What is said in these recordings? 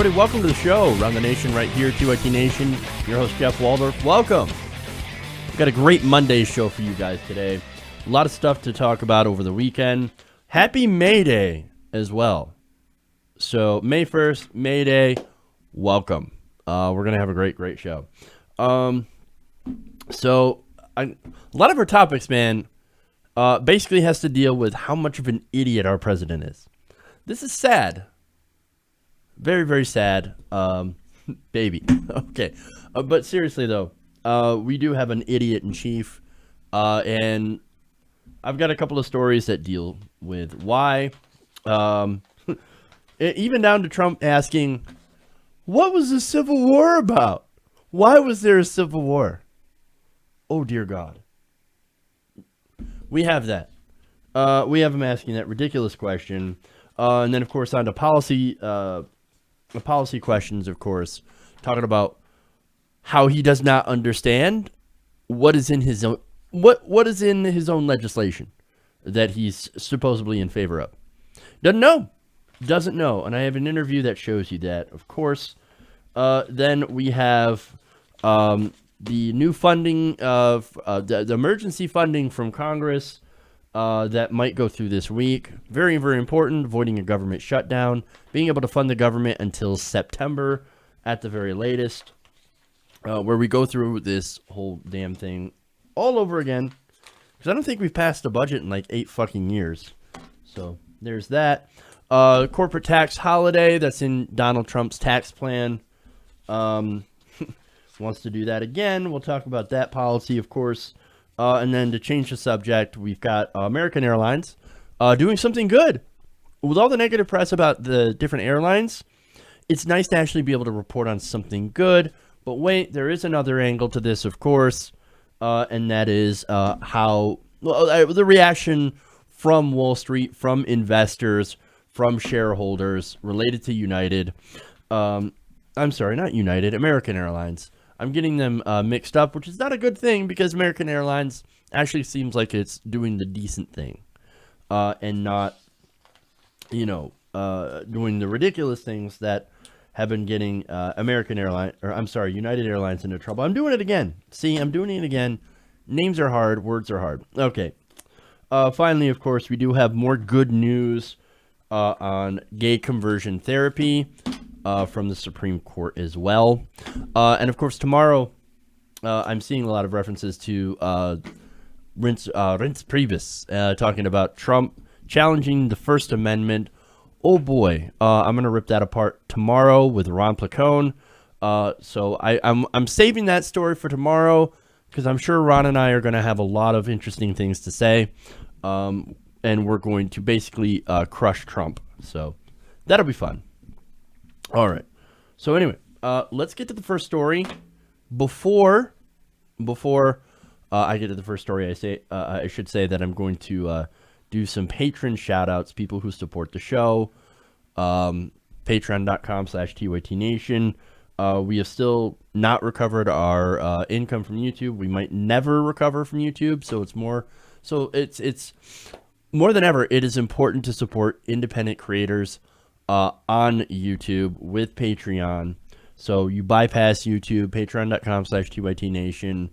everybody. Welcome to the show. Around the nation right here, TYT Nation. Your host, Jeff Waldorf. Welcome. We've got a great Monday show for you guys today. A lot of stuff to talk about over the weekend. Happy May Day as well. So May 1st, May Day, welcome. We're going to have a great show. A lot of our topics, man, basically has to deal with how much of an idiot our president is. This is sad. Very, very sad. Baby. Okay. But seriously, though, we do have an idiot in chief. And I've got a couple of stories that deal with why. Even down to Trump asking, what was the Civil War about? Why was there a Civil War? Oh, dear God. We have that. We have him asking that ridiculous question. And then, of course, on to policy questions, of course, talking about how he does not understand what is in his own what is in his own legislation that he's supposedly in favor of. Doesn't know. And I have an interview that shows you that, of course. Then we have the new funding of the emergency funding from Congress that might go through this week. Very, very important. Avoiding a government shutdown. Being able to fund the government until September at the very latest. Where we go through this whole damn thing all over again. Because I don't think we've passed a budget in like 8 fucking years. So there's that. Corporate tax holiday. That's in Donald Trump's tax plan. Wants to do that again. We'll talk about that policy, of course. And then to change the subject, we've got American Airlines doing something good. With all the negative press about the different airlines, it's nice to actually be able to report on something good. But wait, there is another angle to this, of course, and that is the reaction from Wall Street, from investors, from shareholders related to United. I'm sorry, not United, American Airlines. I'm getting them mixed up, which is not a good thing because American Airlines actually seems like it's doing the decent thing and not, doing the ridiculous things that have been getting United Airlines into trouble. I'm doing it again. See, I'm doing it again. Names are hard. Words are hard. Okay. Finally, of course, we do have more good news on gay conversion therapy. From the Supreme Court as well. And of course, tomorrow, I'm seeing a lot of references to Reince Priebus talking about Trump challenging the First Amendment. Oh boy, I'm going to rip that apart tomorrow with Ron Placone. So I'm saving that story for tomorrow because I'm sure Ron and I are going to have a lot of interesting things to say. And we're going to basically crush Trump. So that'll be fun. All right. So anyway, let's get to the first story. Before I get to the first story, I should say that I'm going to do some patron shout-outs, people who support the show. Patreon.com/TYTNation. We have still not recovered our income from YouTube. We might never recover from YouTube, so it's more than ever. It is important to support independent creators on YouTube with Patreon. So you bypass YouTube, patreon.com/TYTNation,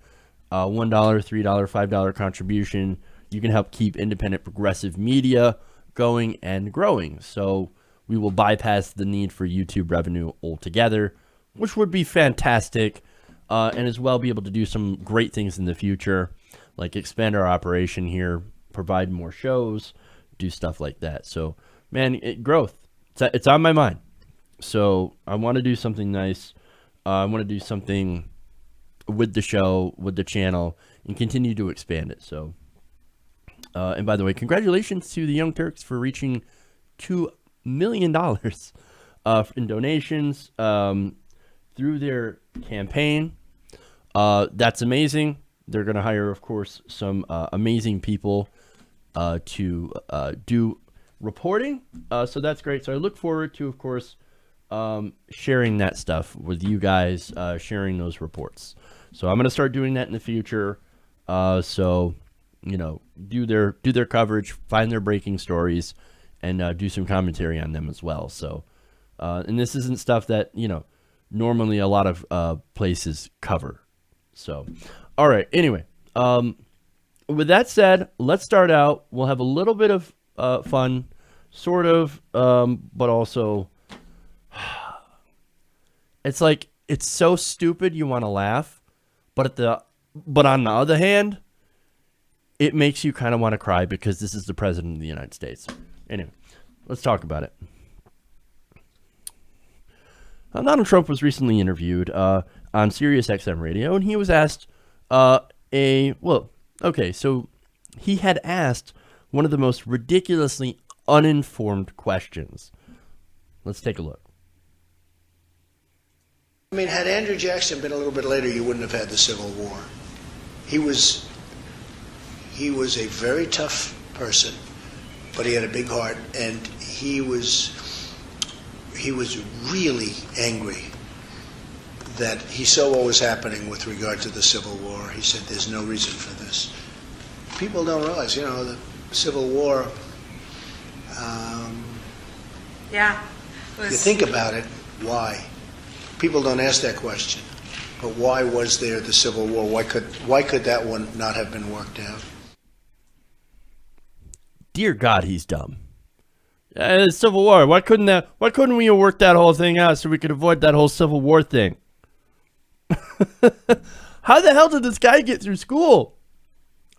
$1, $3, $5 contribution. You can help keep independent progressive media going and growing. So we will bypass the need for YouTube revenue altogether, which would be fantastic, and as well be able to do some great things in the future, like expand our operation here, provide more shows, do stuff like that. So, man, growth. It's on my mind. So I want to do something nice. I want to do something with the show, with the channel, and continue to expand it. So, and by the way, congratulations to the Young Turks for reaching $2 million in donations through their campaign. That's amazing. They're going to hire, of course, some amazing people to do reporting. So that's great. So I look forward to, of course, sharing that stuff with you guys, sharing those reports. So I'm going to start doing that in the future. So, do their coverage, find their breaking stories, and do some commentary on them as well. So And this isn't stuff that, normally a lot of places cover. So, all right. Anyway, with that said, let's start out. We'll have a little bit of fun, sort of, but also it's like it's so stupid you want to laugh, but on the other hand, it makes you kind of want to cry because this is the president of the United States. Anyway, let's talk about it. Donald Trump was recently interviewed on Sirius XM radio, and he was asked so he had asked one of the most ridiculously uninformed questions. Let's take a look. I mean, had Andrew Jackson been a little bit later, you wouldn't have had the Civil War. He was a very tough person, but he had a big heart, and he was really angry that he saw what was happening with regard to the Civil War. He said there's no reason for this. People don't realize, the Civil War, you think about it, why? People don't ask that question. But why was there the Civil War? Why could that one not have been worked out? Dear God, he's dumb. The Civil War. Why couldn't we have worked that whole thing out so we could avoid that whole Civil War thing? How the hell did this guy get through school?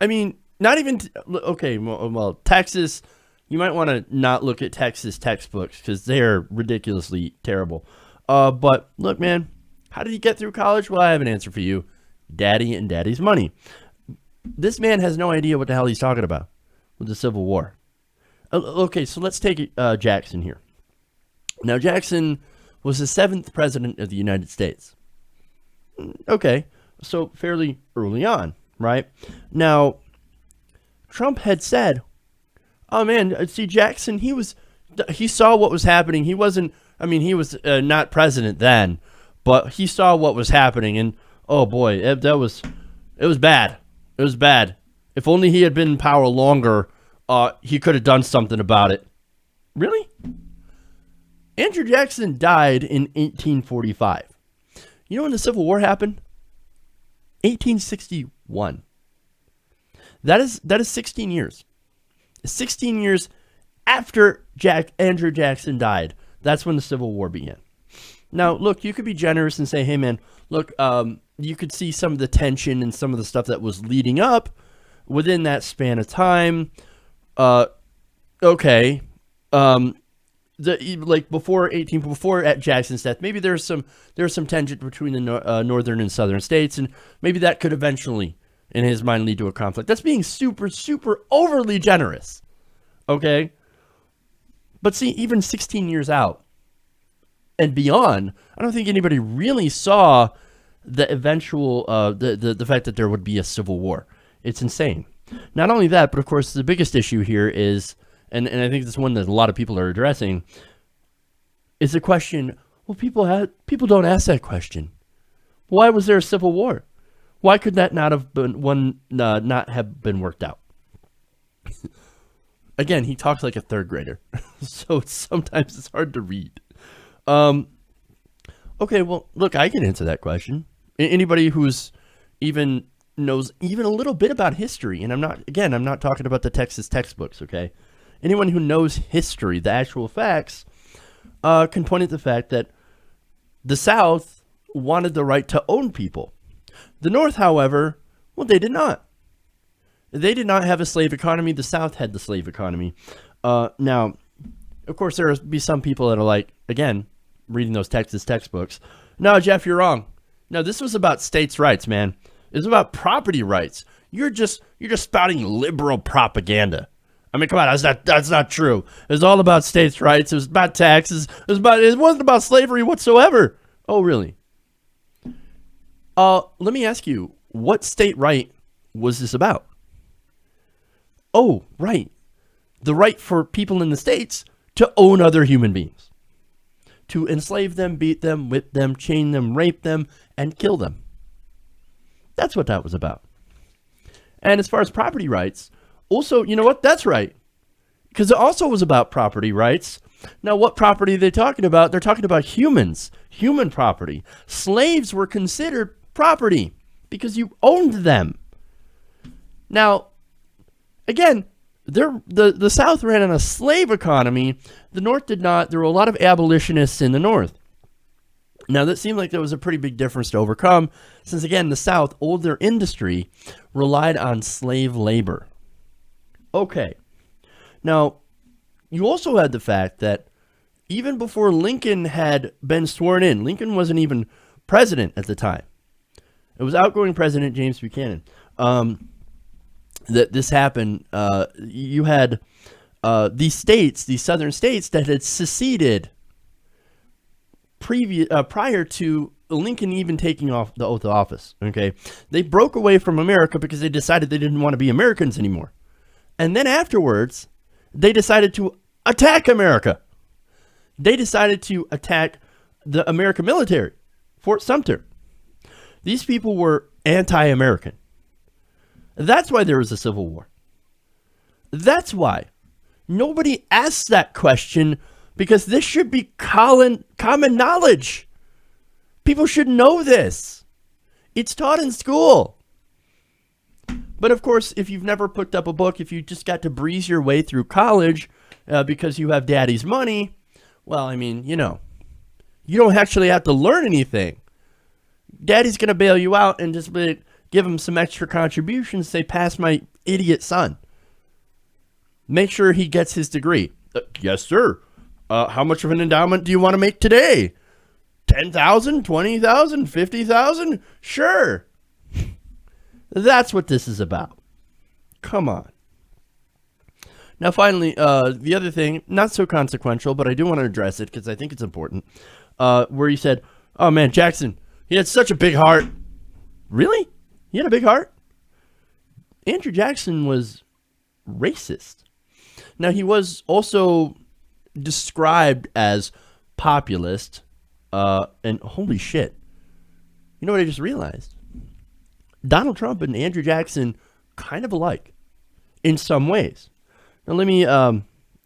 I mean, not even well, Texas. You might want to not look at Texas textbooks because they are ridiculously terrible. But look, man, how did he get through college? Well, I have an answer for you: Daddy and Daddy's money. This man has no idea what the hell he's talking about with the Civil War. Okay, so let's take Jackson here. Now, Jackson was the 7th president of the United States. Okay, so fairly early on, right? Now, Trump had said, oh man, see, Jackson, he saw what was happening. He was not president then, but he saw what was happening, and oh boy, it was bad. It was bad. If only he had been in power longer, he could have done something about it. Really? Andrew Jackson died in 1845. You know when the Civil War happened? 1861. That is 16 years. 16 years after Andrew Jackson died, that's when the Civil War began. Now, look, you could be generous and say, hey, man, look, you could see some of the tension and some of the stuff that was leading up within that span of time. Okay. Before at Jackson's death, maybe there's some tension between the northern and southern states, and maybe that could eventually, in his mind, lead to a conflict. That's being super, super overly generous. Okay. But see, even 16 years out and beyond, I don't think anybody really saw the eventual, the fact that there would be a civil war. It's insane. Not only that, but of course, the biggest issue here is, and I think this is one that a lot of people are addressing, is the question, well, people don't ask that question. Why was there a civil war? Why could that not have been worked out? Again, he talks like a third grader, so sometimes it's hard to read. Okay, well, look, I can answer that question. Anybody who's knows even a little bit about history, and I'm not talking about the Texas textbooks, okay? Anyone who knows history, the actual facts, can point at the fact that the South wanted the right to own people. The North, however, well, they did not. They did not have a slave economy. The South had the slave economy. Now, of course, there will be some people that are like, again, reading those Texas textbooks, no, Jeff, you're wrong. No, this was about states' rights, man. It was about property rights. You're just spouting liberal propaganda. I mean, come on, that's not true. It was all about states' rights. It was about taxes. It wasn't about slavery whatsoever. Oh, really? Let me ask you, what state right was this about? Oh, right. The right for people in the states to own other human beings. To enslave them, beat them, whip them, chain them, rape them, and kill them. That's what that was about. And as far as property rights, also, you know what? That's right. because it also was about property rights. Now, what property are they talking about? They're talking about humans, human property. Slaves were considered property because you owned them. Now, again, the South ran on a slave economy. The North did not. There were a lot of abolitionists in the North. Now, that seemed like there was a pretty big difference to overcome, since, again, the South, all their industry relied on slave labor. Okay. Now, you also had the fact that even before Lincoln had been sworn in, Lincoln wasn't even president at the time. It was outgoing President James Buchanan. That this happened. You had these states, these southern states that had seceded prior to Lincoln even taking off the oath of office. Okay, they broke away from America because they decided they didn't want to be Americans anymore, and then afterwards, they decided to attack America. They decided to attack the American military, Fort Sumter. These people were anti-American. That's why there was a Civil War. That's why. Nobody asks that question because this should be common knowledge. People should know this. It's taught in school. But of course, if you've never picked up a book, if you just got to breeze your way through college because you have daddy's money, well, I mean, you don't actually have to learn anything. Daddy's going to bail you out and just give him some extra contributions. Say, pass my idiot son. Make sure he gets his degree. Yes, sir. How much of an endowment do you want to make today? 10,000, 20,000, 50,000? Sure. That's what this is about. Come on. Now, finally, the other thing, not so consequential, but I do want to address it because I think it's important, where you said, oh, man, Jackson, he had such a big heart. Really? He had a big heart? Andrew Jackson was racist. Now, he was also described as populist, and holy shit. You know what I just realized? Donald Trump and Andrew Jackson kind of alike in some ways. Now, let me,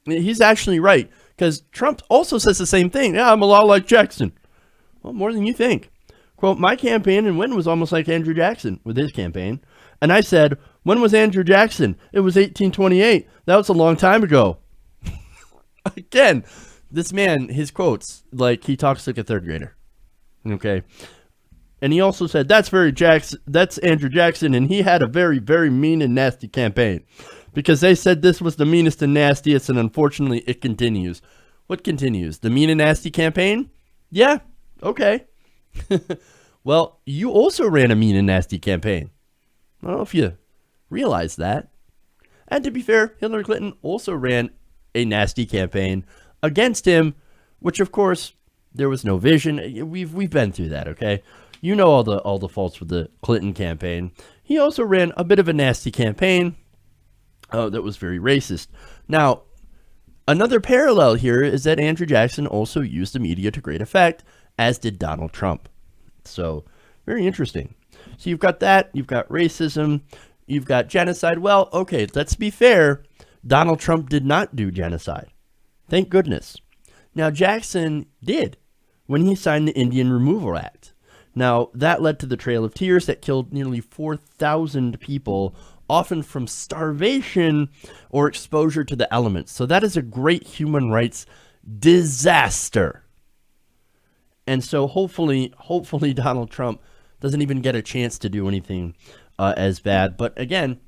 he's actually right, because Trump also says the same thing. Yeah, I'm a lot like Jackson. Well, more than you think. Quote, my campaign and win was almost like Andrew Jackson with his campaign. And I said, when was Andrew Jackson? It was 1828. That was a long time ago. Again, this man, his quotes, like he talks like a third grader. Okay. And he also said, that's Andrew Jackson, and he had a very, very mean and nasty campaign. Because they said this was the meanest and nastiest, and unfortunately it continues. What continues? The mean and nasty campaign? Yeah, okay. Well, you also ran a mean and nasty campaign. I don't know if you realize that. And to be fair, Hillary Clinton also ran a nasty campaign against him, which of course there was no vision. We've been through that, okay? You know all the faults with the Clinton campaign. He also ran a bit of a nasty campaign that was very racist. Now, another parallel here is that Andrew Jackson also used the media to great effect, as did Donald Trump. So, very interesting. So you've got that, you've got racism, you've got genocide. Well, okay, let's be fair. Donald Trump did not do genocide. Thank goodness. Now, Jackson did when he signed the Indian Removal Act. Now, that led to the Trail of Tears that killed nearly 4,000 people, often from starvation or exposure to the elements. So that is a great human rights disaster. And so hopefully Donald Trump doesn't even get a chance to do anything as bad. But again,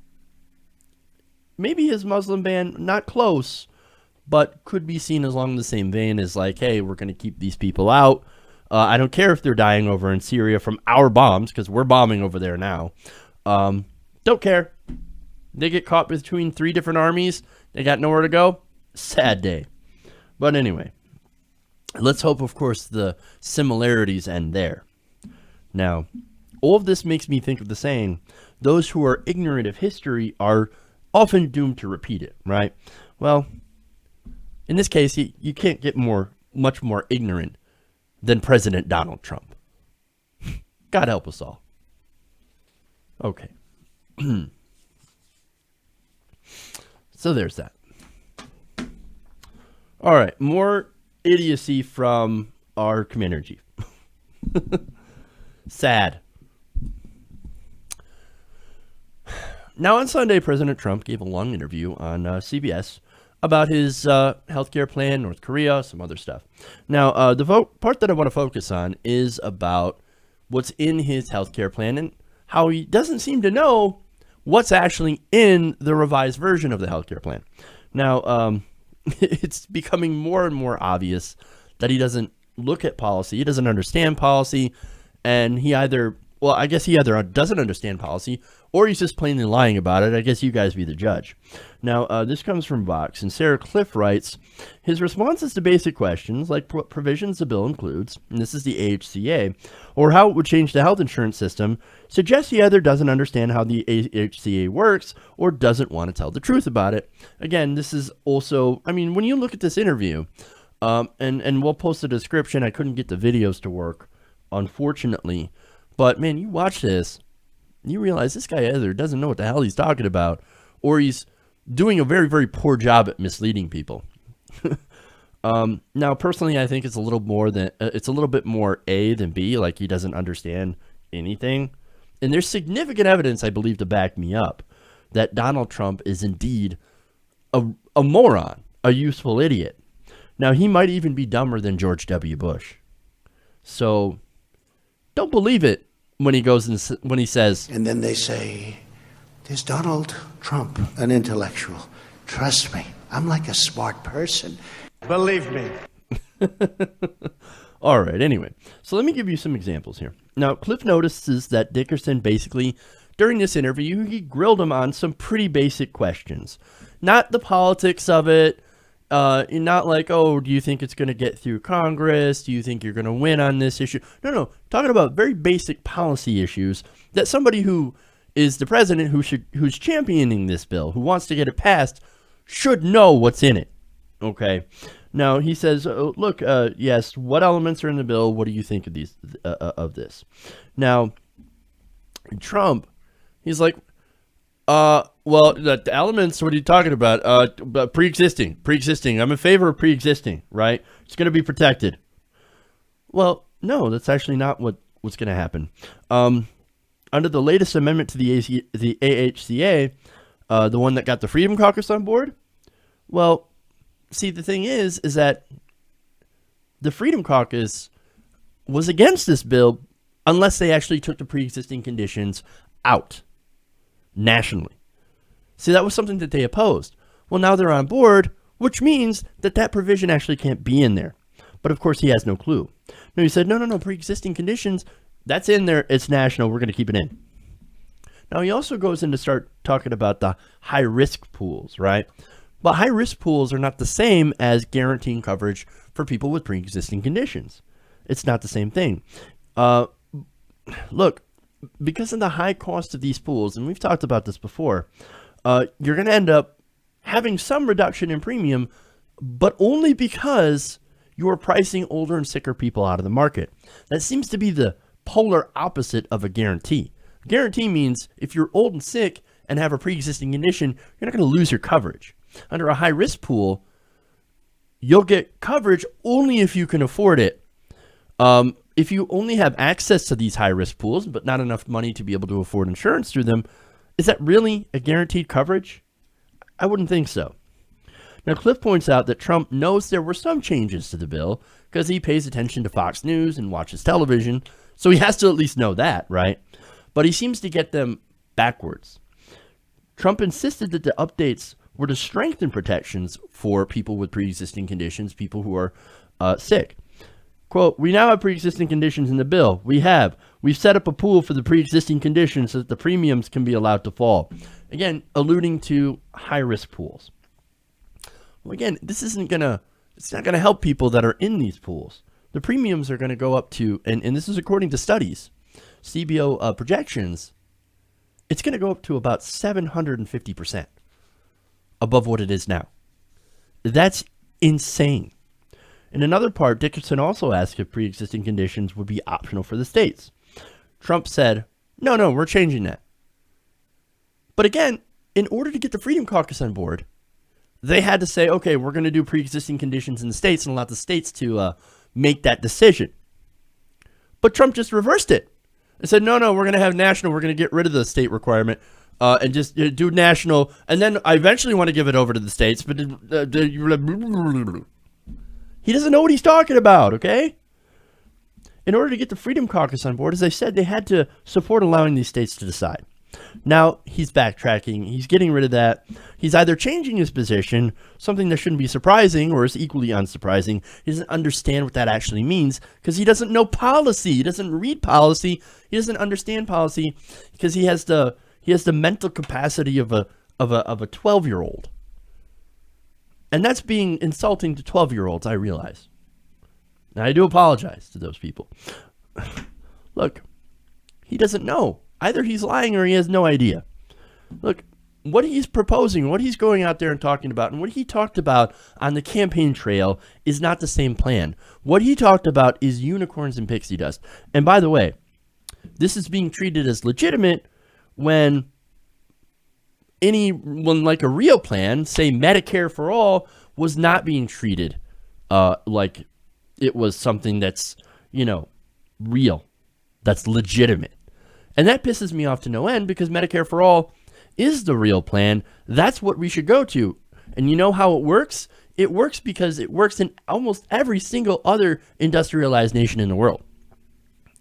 maybe his Muslim ban, not close, but could be seen as along the same vein as like, hey, we're going to keep these people out. I don't care if they're dying over in Syria from our bombs, because we're bombing over there now. Don't care. They get caught between 3 different armies. They got nowhere to go. Sad day. But anyway, let's hope, of course, the similarities end there. Now, all of this makes me think of the saying, those who are ignorant of history are often doomed to repeat it, right? Well, in this case, you can't get much more ignorant than President Donald Trump. God help us all. Okay. So there's that. All right, more idiocy from our commander in chief. Sad. Now, on Sunday, President Trump gave a long interview on CBS about his healthcare plan, North Korea, some other stuff. Now, the part that I want to focus on is about what's in his healthcare plan and how he doesn't seem to know what's actually in the revised version of the healthcare plan. Now, it's becoming more and more obvious that he doesn't look at policy, he doesn't understand policy, and he either doesn't understand policy, or he's just plainly lying about it. I guess you guys be the judge. Now, this comes from Vox, and Sarah Cliff writes, his responses to basic questions, like what provisions the bill includes, and this is the AHCA, or how it would change the health insurance system, suggests he either doesn't understand how the AHCA works, or doesn't want to tell the truth about it. Again, this is also, I mean, when you look at this interview, and we'll post a description, I couldn't get the videos to work, unfortunately, but man, you watch this, you realize this guy either doesn't know what the hell he's talking about, or he's doing a very, very poor job at misleading people. Now, personally, I think it's a little bit more A than B, like he doesn't understand anything. And there's significant evidence, I believe, to back me up that Donald Trump is indeed a moron, a useful idiot. Now, he might even be dumber than George W. Bush. So don't believe it when he says, And then they say, "Is Donald Trump an intellectual? Trust me, I'm like a smart person. Believe me." All right, anyway, so let me give you some examples here. Now, Cliff notices that Dickerson basically, during this interview, he grilled him on some pretty basic questions. Not the politics of it, not like, oh, do you think it's going to get through Congress? Do you think you're going to win on this issue? No, talking about very basic policy issues that somebody who is the president, who's championing this bill, who wants to get it passed, should know what's in it. Okay. Now he says, look, yes, what elements are in the bill? What do you think of this? Now, Trump, he's like, well, the elements, what are you talking about? Pre-existing. I'm in favor of pre-existing, right? It's going to be protected. Well, no, that's actually not what's going to happen. Under the latest amendment to the AHCA, the one that got the Freedom Caucus on board, well, see, the thing is that the Freedom Caucus was against this bill unless they actually took the pre-existing conditions out nationally. See, that was something that they opposed. Well, now they're on board, which means that provision actually can't be in there. But of course, he has no clue. No, he said, no, pre-existing conditions, that's in there. It's national. We're going to keep it in. Now, he also goes in to start talking about the high-risk pools, right? But high-risk pools are not the same as guaranteeing coverage for people with pre-existing conditions. It's not the same thing. Look, because of the high cost of these pools, and we've talked about this before, you're going to end up having some reduction in premium, but only because you are pricing older and sicker people out of the market. That seems to be the polar opposite of a guarantee. A guarantee means if you're old and sick and have a pre-existing condition, you're not going to lose your coverage. Under a high-risk pool, you'll get coverage only if you can afford it. If you only have access to these high-risk pools, but not enough money to be able to afford insurance through them, is that really a guaranteed coverage? I wouldn't think so. Now, Cliff points out that Trump knows there were some changes to the bill because he pays attention to Fox News and watches television, so he has to at least know that, right? But he seems to get them backwards. Trump insisted that the updates were to strengthen protections for people with pre-existing conditions, people who are sick. Quote, we now have pre-existing conditions in the bill. We've set up a pool for the pre-existing conditions so that the premiums can be allowed to fall. Again, alluding to high-risk pools. Well, again, it's not going to help people that are in these pools. The premiums are going to go up to, and this is according to studies, CBO projections, it's going to go up to about 750% above what it is now. That's insane. In another part, Dickerson also asked if pre-existing conditions would be optional for the states. Trump said, no, we're changing that. But again, in order to get the Freedom Caucus on board, they had to say, okay, we're going to do pre-existing conditions in the states and allow the states to make that decision. But Trump just reversed it and said, no, we're going to have national. We're going to get rid of the state requirement and just do national. And then I eventually want to give it over to the states. But he doesn't know what he's talking about, okay? In order to get the Freedom Caucus on board, as I said, they had to support allowing these states to decide. Now he's backtracking. He's getting rid of that. He's either changing his position, something that shouldn't be surprising, or is equally unsurprising. He doesn't understand what that actually means because he doesn't know policy. He doesn't read policy. He doesn't understand policy because he has the mental capacity of a 12-year-old. And that's being insulting to 12-year-olds, I realize. And I do apologize to those people. Look, he doesn't know. Either he's lying or he has no idea. Look, what he's proposing, what he's going out there and talking about, and what he talked about on the campaign trail is not the same plan. What he talked about is unicorns and pixie dust. And by the way, this is being treated as legitimate when like a real plan, say Medicare for all, was not being treated like it was something that's, real, that's legitimate. And that pisses me off to no end because Medicare for all is the real plan. That's what we should go to. And you know how it works? It works because it works in almost every single other industrialized nation in the world.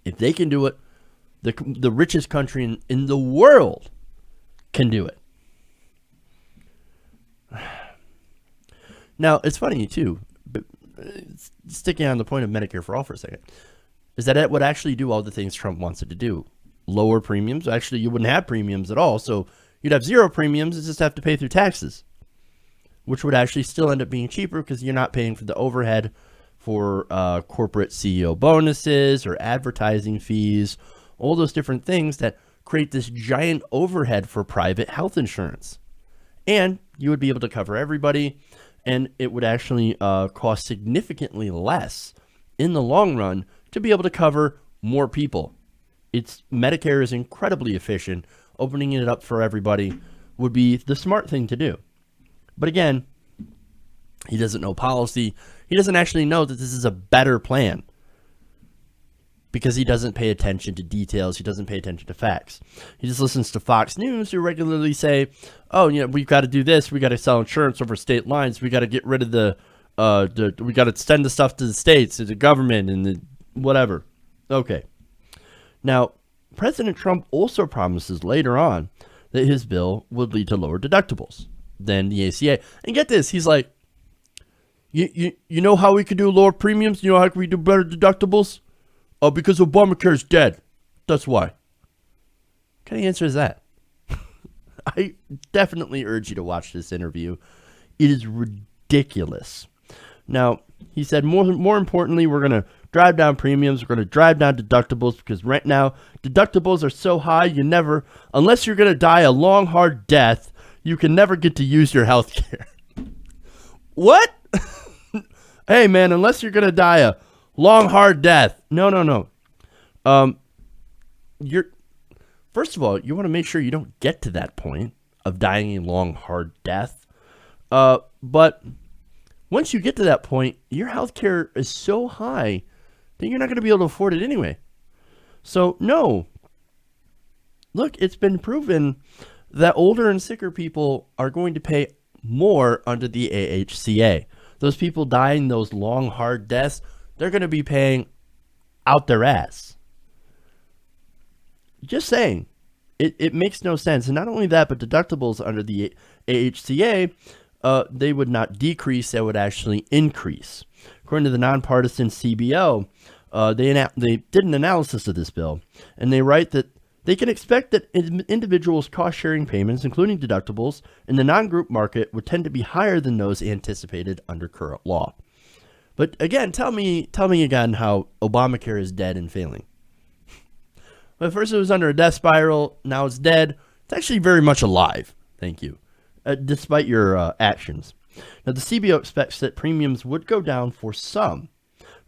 If they can do it, the richest country in the world can do it. Now, it's funny, too, but sticking on the point of Medicare for all for a second, is that it would actually do all the things Trump wants it to do. Lower premiums. Actually, you wouldn't have premiums at all. So you'd have zero premiums and just have to pay through taxes, which would actually still end up being cheaper because you're not paying for the overhead for corporate CEO bonuses or advertising fees, all those different things that create this giant overhead for private health insurance. And you would be able to cover everybody, and it would actually cost significantly less in the long run to be able to cover more people. Medicare is incredibly efficient. Opening it up for everybody would be the smart thing to do. But again, he doesn't know policy. He doesn't actually know that this is a better plan because he doesn't pay attention to details. He doesn't pay attention to facts. He just listens to Fox News, who regularly say, oh, we've got to do this. We got to sell insurance over state lines. We got to get rid of we got to send the stuff to the states, to the government, and the whatever. Okay. Now, President Trump also promises later on that his bill would lead to lower deductibles than the ACA. And get this, he's like, you know how we could do lower premiums? You know how we do better deductibles? Oh, because Obamacare is dead. That's why. What kind of answer is that? I definitely urge you to watch this interview. It is ridiculous. Now, he said, more importantly, we're going to drive down premiums. We're going to drive down deductibles because right now, deductibles are so high, unless you're going to die a long, hard death, you can never get to use your health care. What? Hey, man, unless you're going to die a long, hard death. No. First of all, you want to make sure you don't get to that point of dying a long, hard death. But once you get to that point, your health care is so high that you're not going to be able to afford it anyway. So, no. Look, it's been proven that older and sicker people are going to pay more under the AHCA. Those people dying those long, hard deaths, they're going to be paying out their ass. Just saying. It makes no sense. And not only that, but deductibles under the AHCA, they would not decrease, they would actually increase. According to the nonpartisan CBO, they did an analysis of this bill, and they write that they can expect that individuals' cost-sharing payments, including deductibles, in the non-group market would tend to be higher than those anticipated under current law. But again, tell me again how Obamacare is dead and failing. Well, first it was under a death spiral, now it's dead. It's actually very much alive, thank you, despite your actions. Now, the CBO expects that premiums would go down for some,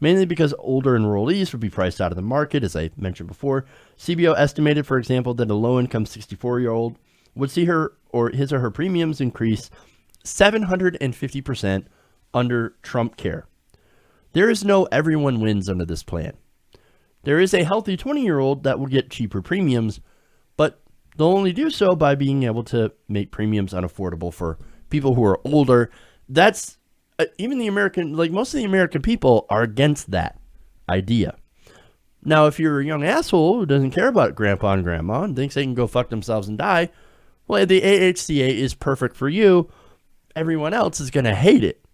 mainly because older enrollees would be priced out of the market, as I mentioned before. CBO estimated, for example, that a low-income 64-year-old would see her or his or her premiums increase 750% under Trump Care. There is no everyone wins under this plan. There is a healthy 20-year-old that will get cheaper premiums, but they'll only do so by being able to make premiums unaffordable for people who are older. That's even the American, like most of the American people are against that idea. Now, if you're a young asshole who doesn't care about grandpa and grandma and thinks they can go fuck themselves and die, well, the AHCA is perfect for you. Everyone else is going to hate it.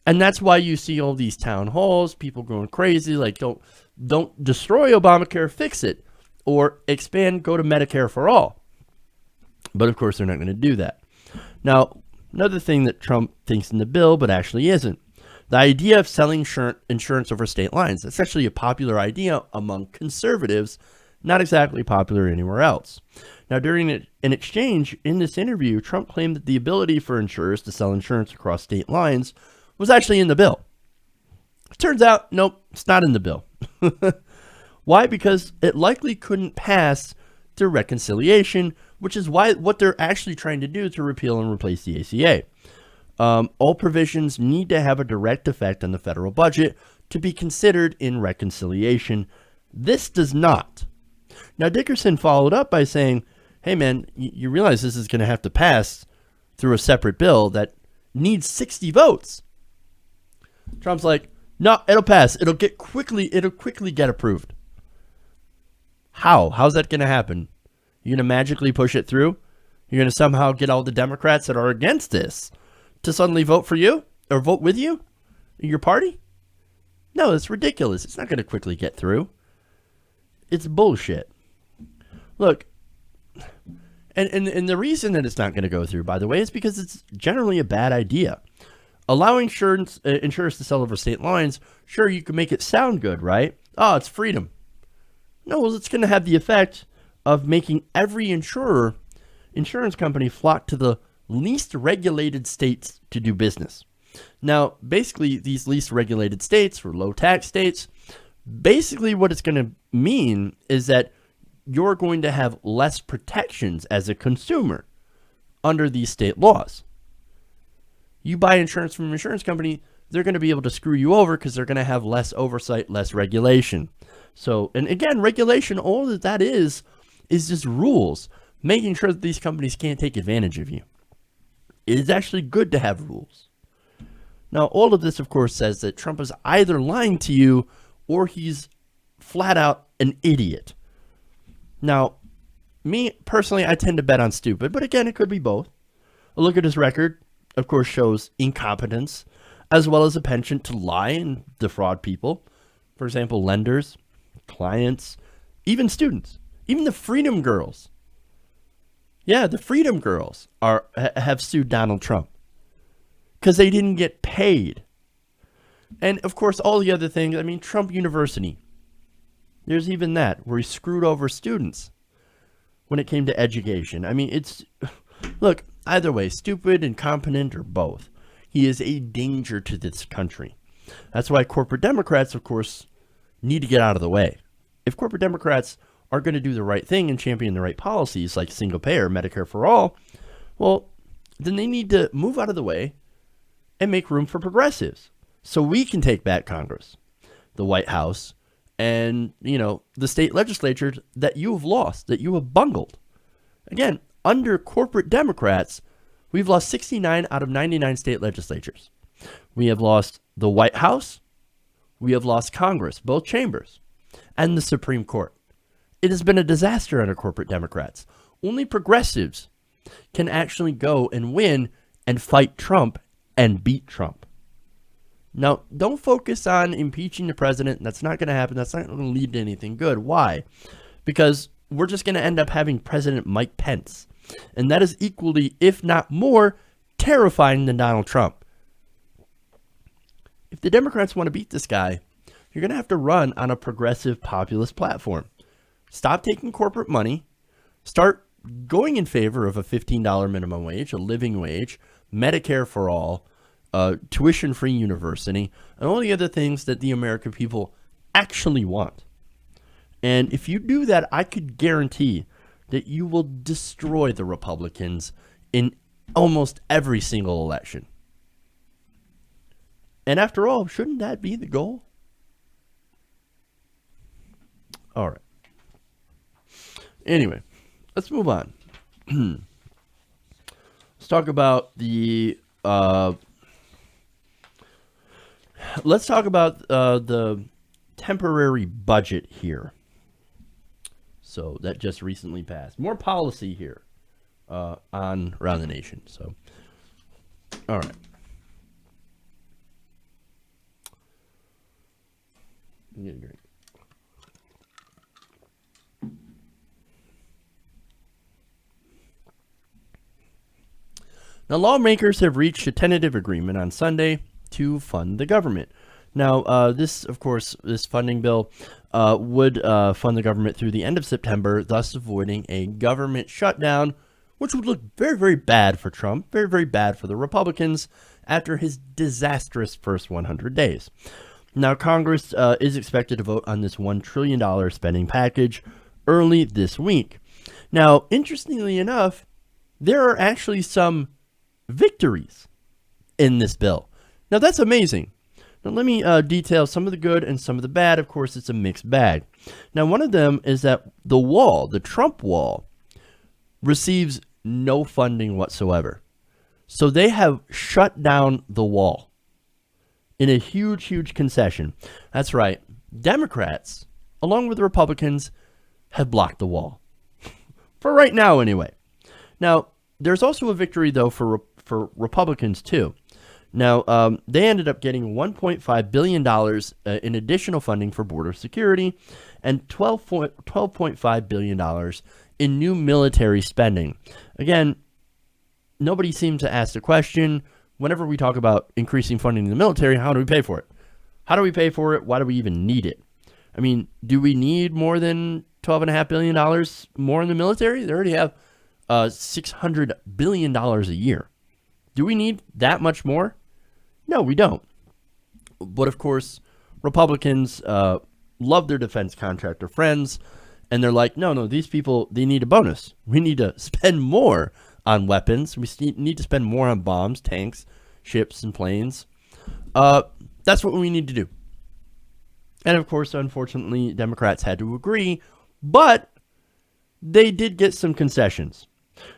And that's why you see all these town halls, people going crazy, like don't destroy Obamacare, fix it, or expand, go to Medicare for all. But of course, they're not going to do that. Now, another thing that Trump thinks in the bill, but actually isn't, the idea of selling insurance over state lines. That's actually a popular idea among conservatives, not exactly popular anywhere else. Now, during an exchange in this interview, Trump claimed that the ability for insurers to sell insurance across state lines was actually in the bill. It turns out, nope, it's not in the bill. Why? Because it likely couldn't pass through reconciliation, which is what they're actually trying to do to repeal and replace the ACA. All provisions need to have a direct effect on the federal budget to be considered in reconciliation. This does not. Now, Dickerson followed up by saying, hey, man, you realize this is going to have to pass through a separate bill that needs 60 votes. Trump's like, no, it'll pass. It'll quickly get approved. How's that going to happen? You're going to magically push it through? You're going to somehow get all the Democrats that are against this to suddenly vote for you or vote with you, your party? No, it's ridiculous. It's not going to quickly get through. It's bullshit. Look, and the reason that it's not going to go through, by the way, is because it's generally a bad idea. Allowing insurers to sell over state lines, sure, you can make it sound good, right? Oh, it's freedom. No, well, it's going to have the effect of making every insurance company flock to the least regulated states to do business. Now, basically, these least regulated states or low tax states, basically what it's going to mean is that you're going to have less protections as a consumer under these state laws. You buy insurance from an insurance company, they're going to be able to screw you over because they're going to have less oversight, less regulation. So, and again, regulation, all that is just rules, making sure that these companies can't take advantage of you. It is actually good to have rules. Now, all of this, of course, says that Trump is either lying to you or he's flat out an idiot. Now, me, personally, I tend to bet on stupid, but again, it could be both. A look at his record, of course, shows incompetence, as well as a penchant to lie and defraud people. For example, lenders, clients, even students, even the Freedom Girls. Yeah, the Freedom Girls have sued Donald Trump because they didn't get paid. And, of course, all the other things. I mean, Trump University. There's even that, where he screwed over students when it came to education. I mean, look, either way, stupid, incompetent, or both. He is a danger to this country. That's why corporate Democrats, of course, need to get out of the way. If corporate Democrats are going to do the right thing and champion the right policies like single payer, Medicare for all, well, then they need to move out of the way and make room for progressives so we can take back Congress, the White House, and, the state legislatures that you have lost, that you have bungled. Again, under corporate Democrats, we've lost 69 out of 99 state legislatures. We have lost the White House. We have lost Congress, both chambers, and the Supreme Court. It has been a disaster under corporate Democrats. Only progressives can actually go and win and fight Trump and beat Trump. Now, don't focus on impeaching the president. That's not going to happen. That's not going to lead to anything good. Why? Because we're just going to end up having President Mike Pence. And that is equally, if not more, terrifying than Donald Trump. If the Democrats want to beat this guy, you're going to have to run on a progressive populist platform. Stop taking corporate money. Start going in favor of a $15 minimum wage, a living wage, Medicare for all, tuition-free university, and all the other things that the American people actually want. And if you do that, I could guarantee that you will destroy the Republicans in almost every single election. And after all, shouldn't that be the goal? All right. Anyway, let's move on. Let's talk about the temporary budget here. So that just recently passed. More policy here around the nation. So, all right. I'm getting great. Now, lawmakers have reached a tentative agreement on Sunday to fund the government. Now, this funding bill would fund the government through the end of September, thus avoiding a government shutdown, which would look very, very bad for Trump, very, very bad for the Republicans after his disastrous first 100 days. Now, Congress is expected to vote on this $1 trillion spending package early this week. Now, interestingly enough, there are actually some victories in this bill. Now, that's amazing. Now, let me detail some of the good and some of the bad. Of course, it's a mixed bag. Now, one of them is that the wall, the Trump wall, receives no funding whatsoever. So they have shut down the wall in a huge, huge concession. That's right. Democrats, along with the Republicans, have blocked the wall. For right now, anyway. Now, there's also a victory, though, for Republicans, too. Now, they ended up getting $1.5 billion in additional funding for border security and $12.5 billion in new military spending. Again, nobody seems to ask the question, whenever we talk about increasing funding in the military, how do we pay for it? How do we pay for it? Why do we even need it? I mean, do we need more than $12.5 billion more in the military? They already have $600 billion a year. Do we need that much more? No, we don't. But of course, Republicans love their defense contractor friends, and they're like, no, these people, they need a bonus. We need to spend more on weapons. We need to spend more on bombs, tanks, ships, and planes. That's what we need to do. And of course, unfortunately, Democrats had to agree, but they did get some concessions.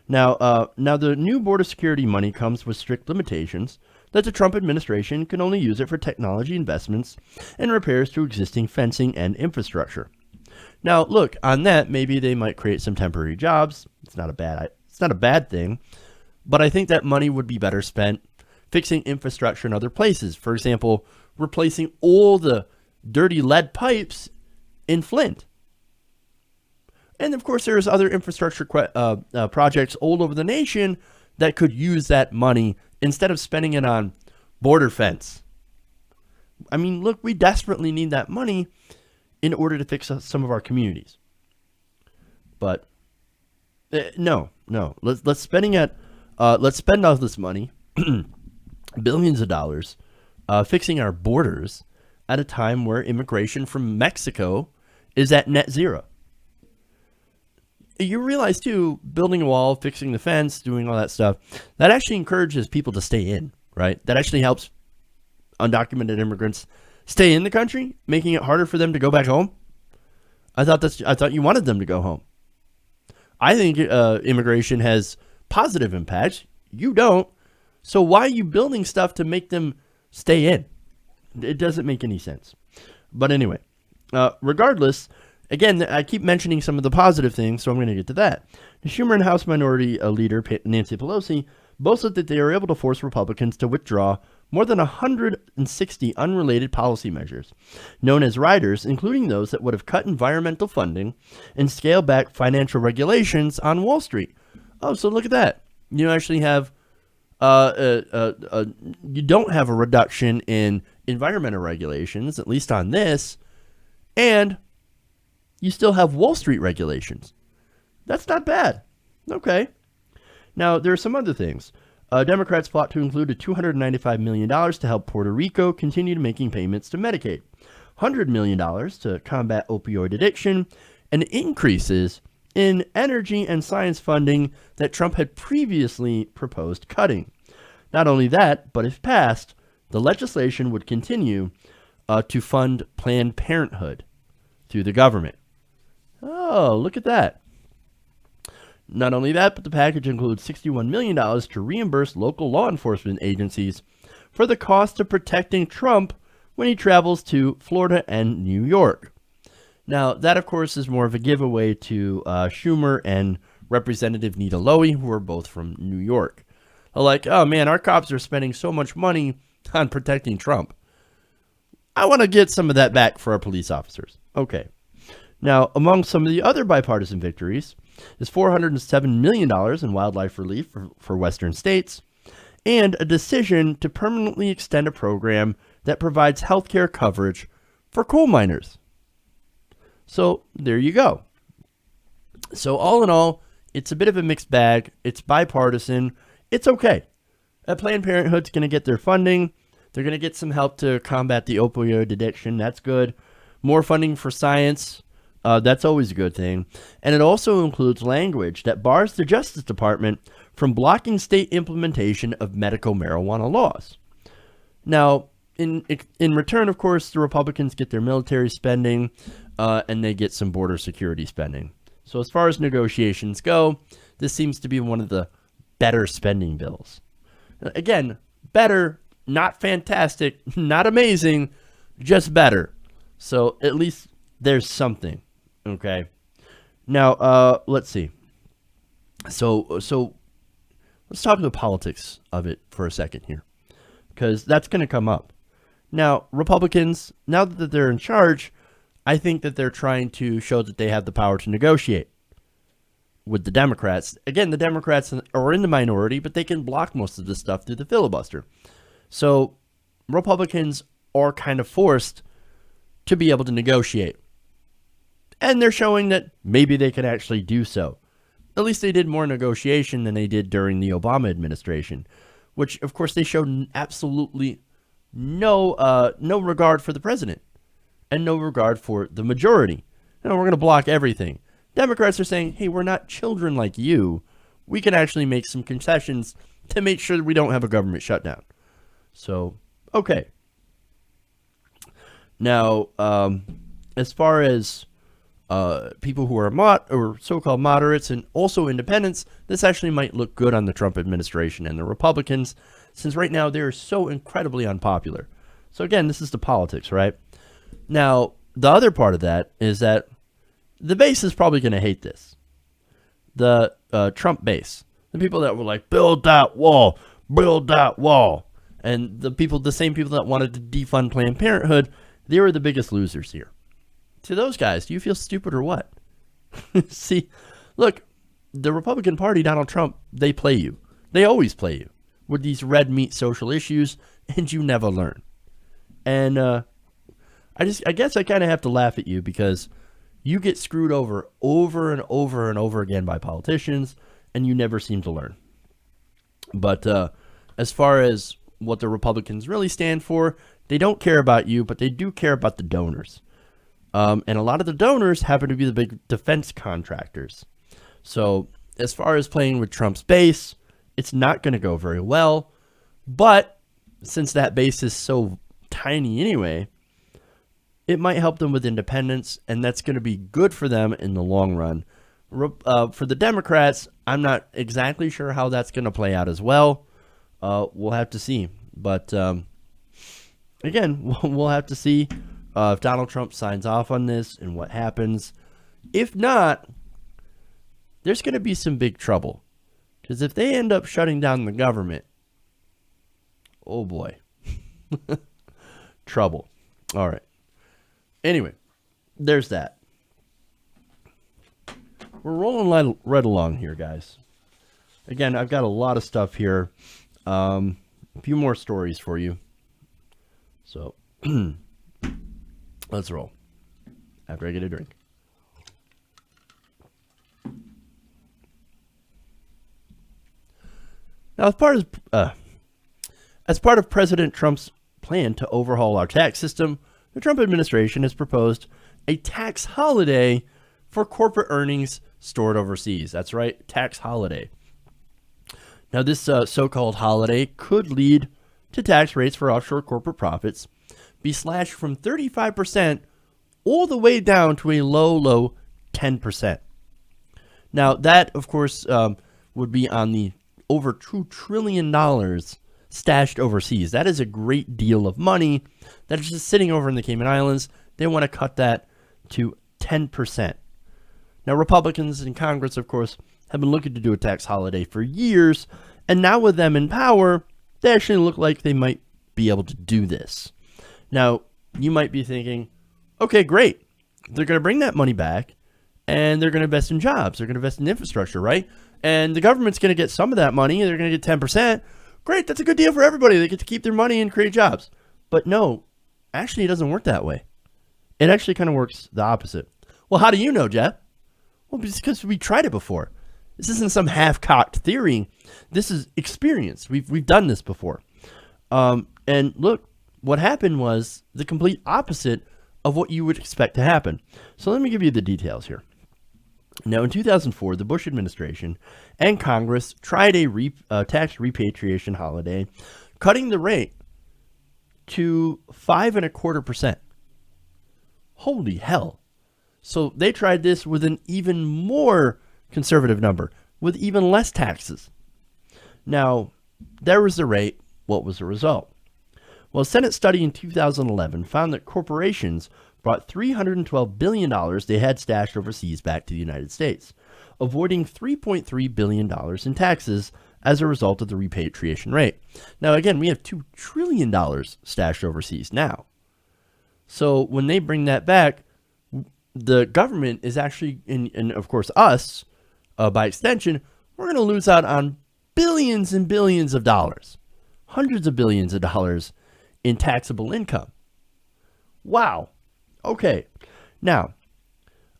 Now the new border security money comes with strict limitations that the Trump administration can only use it for technology investments and repairs to existing fencing and infrastructure. Now, look, on that, maybe they might create some temporary jobs. It's not a bad thing, but I think that money would be better spent fixing infrastructure in other places. For example, replacing all the dirty lead pipes in Flint. And of course, there's other infrastructure projects all over the nation that could use that money instead of spending it on border fence. I mean, look, we desperately need that money in order to fix some of our communities. But no. Let's spend all this money, billions of dollars, fixing our borders at a time where immigration from Mexico is at net zero. You realize, too, building a wall, fixing the fence, doing all that stuff, that actually encourages people to stay in, right? That actually helps undocumented immigrants stay in the country, making it harder for them to go back home. I thought you wanted them to go home. I think immigration has positive impacts. You don't. So why are you building stuff to make them stay in? It doesn't make any sense. But anyway, regardless, again, I keep mentioning some of the positive things, so I'm going to get to that. Schumer and House Minority Leader Nancy Pelosi boasted that they are able to force Republicans to withdraw more than 160 unrelated policy measures, known as riders, including those that would have cut environmental funding and scaled back financial regulations on Wall Street. Oh, so look at that. You actually have, you don't have a reduction in environmental regulations, at least on this, and you still have Wall Street regulations. That's not bad. Okay. Now, there are some other things. Democrats plot to include a $295 million to help Puerto Rico continue making payments to Medicaid, $100 million to combat opioid addiction, and increases in energy and science funding that Trump had previously proposed cutting. Not only that, but if passed, the legislation would continue to fund Planned Parenthood through the government. Oh, look at that. Not only that, but the package includes $61 million to reimburse local law enforcement agencies for the cost of protecting Trump when he travels to Florida and New York. Now, that, of course, is more of a giveaway to Schumer and Representative Nita Lowey, who are both from New York. Like, oh, man, our cops are spending so much money on protecting Trump. I want to get some of that back for our police officers. Okay. Now, among some of the other bipartisan victories is $407 million in wildlife relief for Western states and a decision to permanently extend a program that provides health care coverage for coal miners. So there you go. So all in all, it's a bit of a mixed bag. It's bipartisan. It's okay. Planned Parenthood's going to get their funding. They're going to get some help to combat the opioid addiction. That's good. More funding for science. That's always a good thing. And it also includes language that bars the Justice Department from blocking state implementation of medical marijuana laws. Now, in return, of course, the Republicans get their military spending, and they get some border security spending. So as far as negotiations go, this seems to be one of the better spending bills. Again, better, not fantastic, not amazing, just better. So at least there's something. Okay. Now, let's see. So let's talk the politics of it for a second here, because that's going to come up. Now, Republicans, now that they're in charge, I think that they're trying to show that they have the power to negotiate with the Democrats. Again, the Democrats are in the minority, but they can block most of this stuff through the filibuster. So Republicans are kind of forced to be able to negotiate. And they're showing that maybe they can actually do so. At least they did more negotiation than they did during the Obama administration, which, of course, they showed absolutely no regard for the president and no regard for the majority. We're going to block everything. Democrats are saying, hey, we're not children like you. We can actually make some concessions to make sure that we don't have a government shutdown. So, okay. Now, as far as people who are or so-called moderates and also independents, this actually might look good on the Trump administration and the Republicans, since right now they're so incredibly unpopular. So again, this is the politics, right? Now, the other part of that is that the base is probably going to hate this. The Trump base. The people that were like, build that wall. And the same people that wanted to defund Planned Parenthood, they were the biggest losers here. To those guys, do you feel stupid or what? See, look, the Republican Party, Donald Trump, they play you. They always play you with these red meat social issues, and you never learn. And I guess I kind of have to laugh at you because you get screwed over and over again by politicians, and you never seem to learn. But as far as what the Republicans really stand for, they don't care about you, but they do care about the donors. And a lot of the donors happen to be the big defense contractors. So as far as playing with Trump's base, it's not going to go very well. But since that base is so tiny anyway, it might help them with independence, and that's going to be good for them in the long run. For the Democrats, I'm not exactly sure how that's going to play out as well. We'll have to see. But again, we'll have to see if Donald Trump signs off on this and what happens. If not, there's going to be some big trouble. Because if they end up shutting down the government, oh boy. Trouble. All right. Anyway, there's that. We're rolling right along here, guys. Again, I've got a lot of stuff here. A few more stories for you. So, let's roll. After I get a drink. Now, as part of President Trump's plan to overhaul our tax system, the Trump administration has proposed a tax holiday for corporate earnings stored overseas. That's right, tax holiday. Now, this so-called holiday could lead to tax rates for offshore corporate profits be slashed from 35% all the way down to a low 10%. Now, that, of course, would be on the over $2 trillion stashed overseas. That is a great deal of money that is just sitting over in the Cayman Islands. They want to cut that to 10%. Now, Republicans in Congress, of course, have been looking to do a tax holiday for years, and now with them in power, they actually look like they might be able to do this. Now, you might be thinking, okay, great. They're going to bring that money back, and they're going to invest in jobs. They're going to invest in infrastructure, right? And the government's going to get some of that money, and they're going to get 10%. Great, that's a good deal for everybody. They get to keep their money and create jobs. But no, actually, it doesn't work that way. It actually kind of works the opposite. Well, how do you know, Jeff? Well, it's because we tried it before. This isn't some half-cocked theory. This is experience. We've done this before. And look, what happened was the complete opposite of what you would expect to happen. So let me give you the details here. Now, in 2004, the Bush administration and Congress tried a tax repatriation holiday, cutting the rate to 5.25%. Holy hell. So they tried this with an even more conservative number, with even less taxes. Now, there was the rate. What was the result? Well, a Senate study in 2011 found that corporations brought $312 billion they had stashed overseas back to the United States, avoiding $3.3 billion in taxes as a result of the repatriation rate. Now, again, we have $2 trillion stashed overseas now. So when they bring that back, the government is actually, and of course us, by extension, we're going to lose out on billions and billions of dollars, hundreds of billions of dollars in taxable income. Wow. Okay. Now,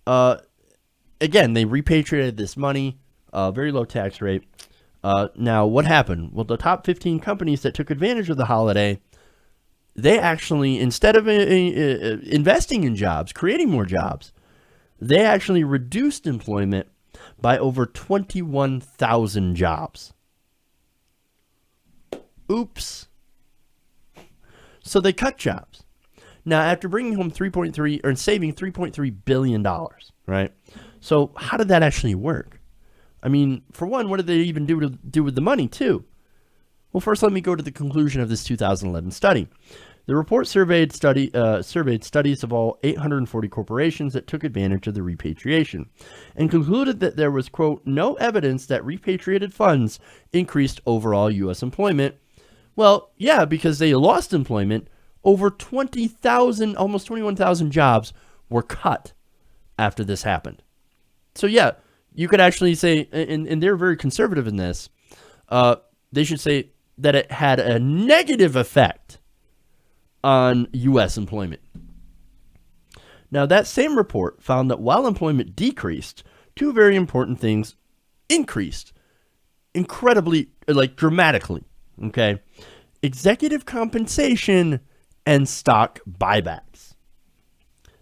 again, they repatriated this money, very low tax rate. Now, what happened? Well, the top 15 companies that took advantage of the holiday, they actually, instead of investing in jobs, creating more jobs, they actually reduced employment by over 21,000 jobs. Oops. So they cut jobs. Now, after bringing home saving $3.3 billion, right? So how did that actually work? I mean, for one, what did they even do with the money, too? Well, first, let me go to the conclusion of this 2011 study. The report surveyed studies of all 840 corporations that took advantage of the repatriation and concluded that there was, quote, no evidence that repatriated funds increased overall U.S. employment. Well, yeah, because they lost employment. Over 20,000, almost 21,000 jobs were cut after this happened. So, yeah, you could actually say, and they're very conservative in this, they should say that it had a negative effect on U.S. employment. Now, that same report found that while employment decreased, two very important things increased incredibly, like dramatically, okay? Executive compensation and stock buybacks.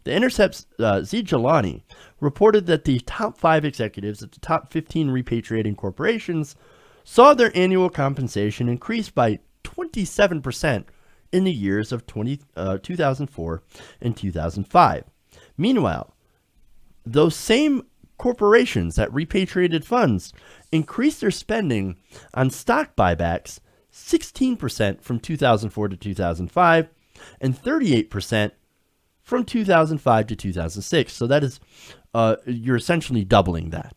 The Intercept's Z. Jelani reported that the top 5 executives at the top 15 repatriating corporations saw their annual compensation increase by 27% in the years of 2004 and 2005. Meanwhile, those same corporations that repatriated funds increased their spending on stock buybacks 16% from 2004 to 2005 and 38% from 2005 to 2006. So that is, you're essentially doubling that.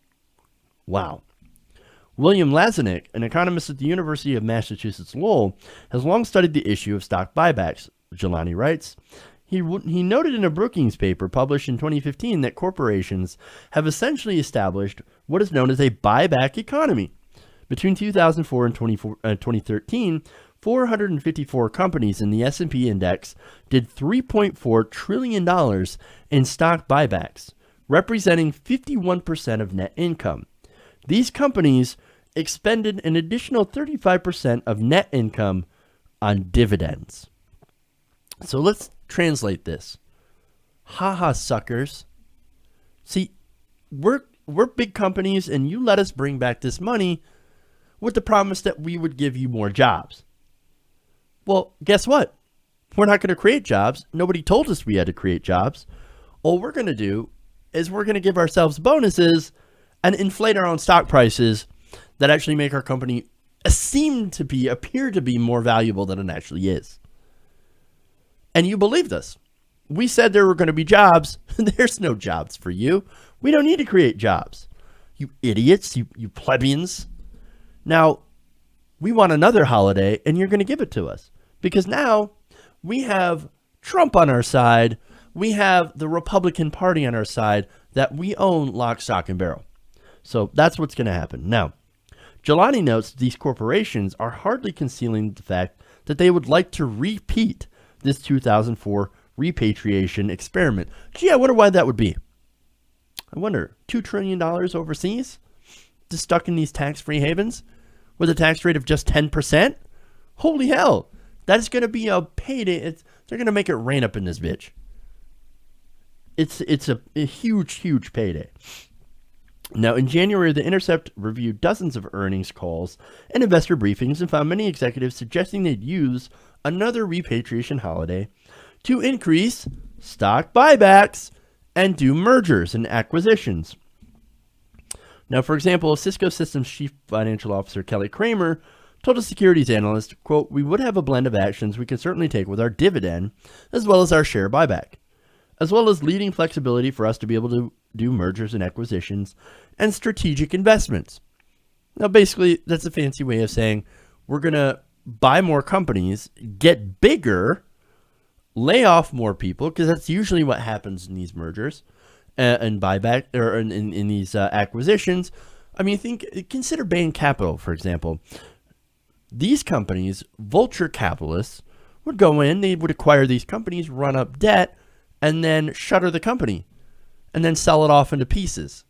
Wow. William Lazanick, an economist at the University of Massachusetts Lowell, has long studied the issue of stock buybacks. Jelani writes, he noted in a Brookings paper published in 2015 that corporations have essentially established what is known as a buyback economy. Between 2004 and 2013, 454 companies in the S&P index did $3.4 trillion in stock buybacks, representing 51% of net income. These companies expended an additional 35% of net income on dividends. So let's translate this. Haha, suckers. See, we're we're big companies and you let us bring back this money with the promise that we would give you more jobs. Well, guess what? We're not going to create jobs. Nobody told us we had to create jobs. All we're going to do is we're going to give ourselves bonuses and inflate our own stock prices that actually make our company appear to be more valuable than it actually is. And you believed us. We said there were going to be jobs. There's no jobs for you. We don't need to create jobs. You idiots, you plebeians. Now, we want another holiday, and you're going to give it to us. Because now we have Trump on our side. We have the Republican Party on our side that we own lock, stock, and barrel. So that's what's going to happen. Now, Jelani notes these corporations are hardly concealing the fact that they would like to repeat this 2004 repatriation experiment. Gee, I wonder why that would be. I wonder, $2 trillion overseas? Just stuck in these tax-free havens with a tax rate of just 10%? Holy hell. That's going to be a payday. They're going to make it rain up in this bitch. It's a huge, huge payday. Now, in January, The Intercept reviewed dozens of earnings calls and investor briefings and found many executives suggesting they'd use another repatriation holiday to increase stock buybacks and do mergers and acquisitions. Now, for example, Cisco Systems Chief Financial Officer Kelly Kramer told a securities analyst, quote, "We would have a blend of actions we can certainly take with our dividend as well as our share buyback, as well as leading flexibility for us to be able to do mergers and acquisitions and strategic investments." Now, basically, that's a fancy way of saying we're going to buy more companies, get bigger, lay off more people, because that's usually what happens in these mergers and buyback, or in these acquisitions. I mean, consider Bain Capital, for example. These companies, vulture capitalists, would go in, they would acquire these companies, run up debt, and then shutter the company, and then sell it off into pieces.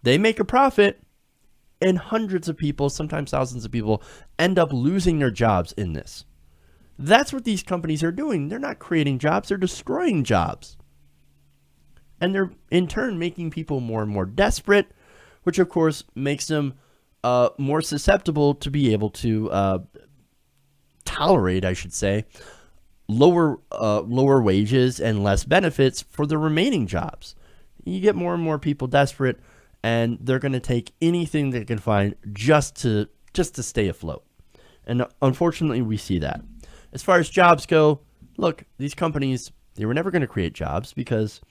They make a profit, and hundreds of people, sometimes thousands of people, end up losing their jobs in this. That's what these companies are doing. They're not creating jobs, they're destroying jobs. And they're, in turn, making people more and more desperate, which, of course, makes them more susceptible to be able to tolerate, I should say, lower wages and less benefits for the remaining jobs. You get more and more people desperate, and they're going to take anything they can find just to stay afloat. And unfortunately, we see that. As far as jobs go, look, these companies, they were never going to create jobs because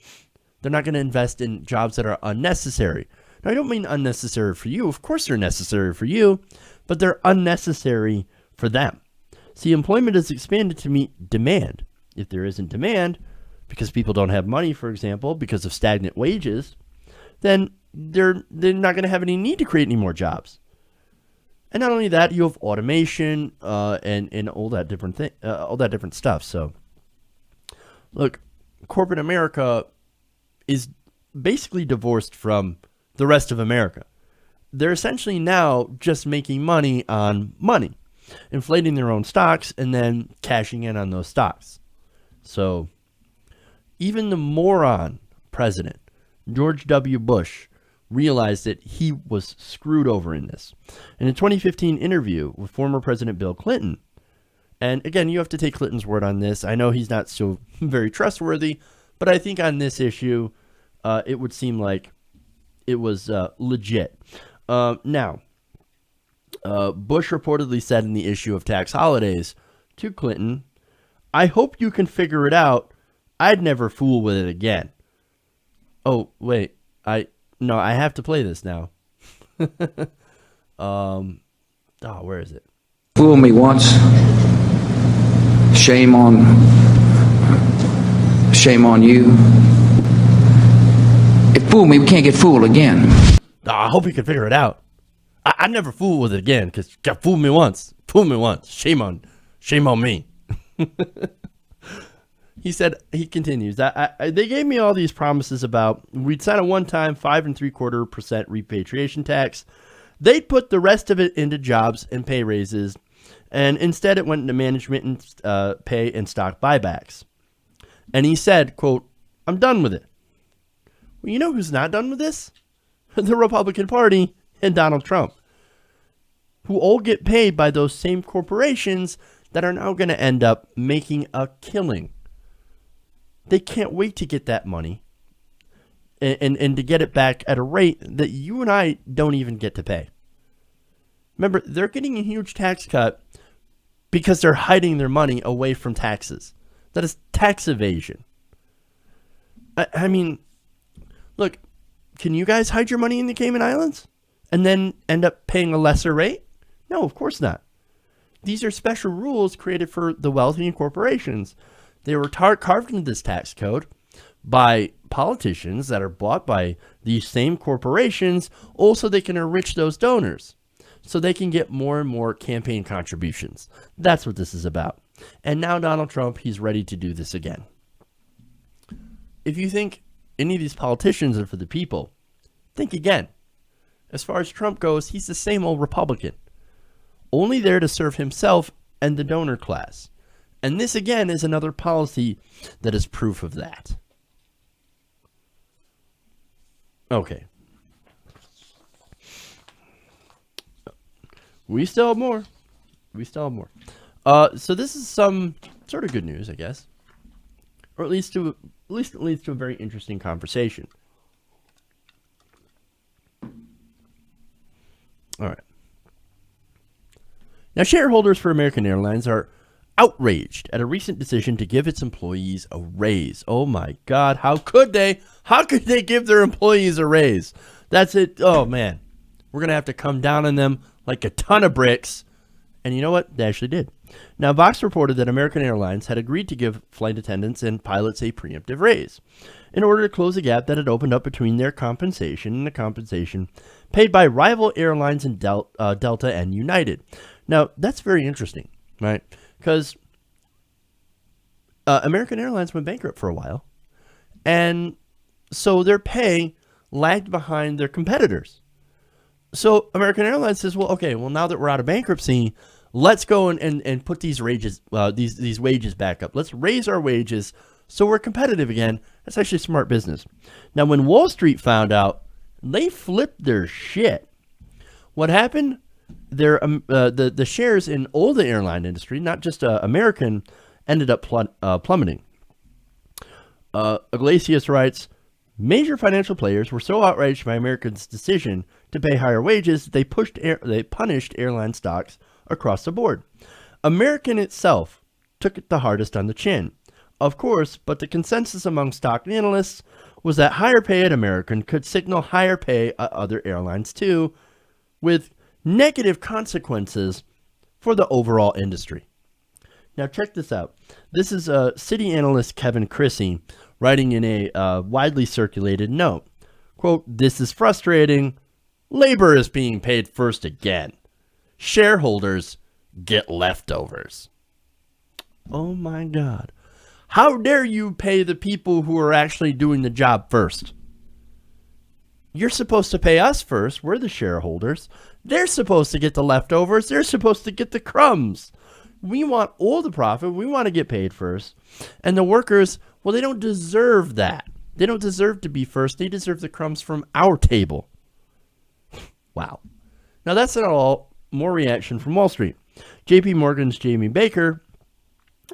they're not going to invest in jobs that are unnecessary. Now, I don't mean unnecessary for you. Of course they're necessary for you, but they're unnecessary for them. See, employment is expanded to meet demand. If there isn't demand, because people don't have money, for example, because of stagnant wages, then they're not going to have any need to create any more jobs. And not only that, you have automation and all that different stuff. So, look, corporate America is basically divorced from the rest of America. They're essentially now just making money on money, inflating their own stocks and then cashing in on those stocks. So even the moron president, George W. Bush, realized that he was screwed over in this. In a 2015 interview with former President Bill Clinton, and again, you have to take Clinton's word on this. I know he's not so very trustworthy, but I think on this issue, it would seem like it was legit. Now, Bush reportedly said in the issue of tax holidays to Clinton, "I hope you can figure it out. I'd never fool with it again." Oh, wait. I have to play this now. Where is it? Fool me once. Shame on you. If fool me, we can't get fooled again. I hope you can figure it out. I never fool with it again, because got fooled me once. Fooled me once. Shame on me. He continues, they gave me all these promises about we'd sign a one-time 5.75% repatriation tax. They'd put the rest of it into jobs and pay raises, and instead it went into management and pay and stock buybacks. And he said, quote, "I'm done with it." Well, you know who's not done with this? the Republican Party and Donald Trump, who all get paid by those same corporations that are now going to end up making a killing. They can't wait to get that money and to get it back at a rate that you and I don't even get to pay. Remember, they're getting a huge tax cut because they're hiding their money away from taxes. That is tax evasion. I mean, look, can you guys hide your money in the Cayman Islands and then end up paying a lesser rate? No, of course not. These are special rules created for the wealthy and corporations. They were carved into this tax code by politicians that are bought by these same corporations. Also, they can enrich those donors so they can get more and more campaign contributions. That's what this is about. And now Donald Trump, he's ready to do this again. If you think any of these politicians are for the people, think again. As far as Trump goes, he's the same old Republican, only there to serve himself and the donor class. And this, again, is another policy that is proof of that. Okay. We still have more. So this is some sort of good news, I guess. Or at least it leads to a very interesting conversation. All right. Now, shareholders for American Airlines are outraged at a recent decision to give its employees a raise. Oh my God, how could they? How could they give their employees a raise? That's it. Oh man, we're going to have to come down on them like a ton of bricks. And you know what? They actually did. Now, Vox reported that American Airlines had agreed to give flight attendants and pilots a preemptive raise in order to close a gap that had opened up between their compensation and the compensation paid by rival airlines in Delta and United. Now, that's very interesting, right? Because American Airlines went bankrupt for a while, and so their pay lagged behind their competitors. So American Airlines says, well, okay, well, now that we're out of bankruptcy, let's go and put these wages back up. Let's raise our wages so we're competitive again. That's actually smart business. Now, when Wall Street found out, they flipped their shit. What happened? The shares in all the airline industry, not just American, ended up plummeting. Iglesias writes, major financial players were so outraged by Americans' decision to pay higher wages, they punished airline stocks across the board. American itself took it the hardest on the chin, of course, but the consensus among stock analysts was that higher pay at American could signal higher pay at other airlines too, with negative consequences for the overall industry. Now check this out. This is Citi analyst Kevin Chrissy writing in a widely circulated note. Quote, "This is frustrating. Labor is being paid first again. Shareholders get leftovers." Oh my God. How dare you pay the people who are actually doing the job first? You're supposed to pay us first. We're the shareholders. They're supposed to get the leftovers. They're supposed to get the crumbs. We want all the profit. We want to get paid first. And the workers, well, they don't deserve that. They don't deserve to be first. They deserve the crumbs from our table. Wow. Now, that's not all. More reaction from Wall Street. JP Morgan's Jamie Baker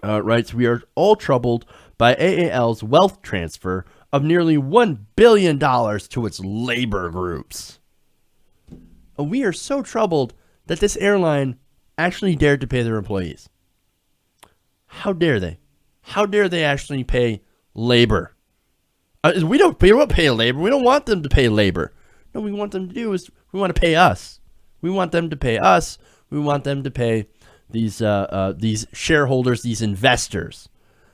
writes, "We are all troubled by AAL's wealth transfer of nearly $1 billion to its labor groups. We are so troubled that this airline actually dared to pay their employees." How dare they? How dare they actually pay labor? We don't pay labor. We don't want them to pay labor. No, we want them to do is we want to pay us. We want them to pay us. We want them to pay these shareholders, these investors.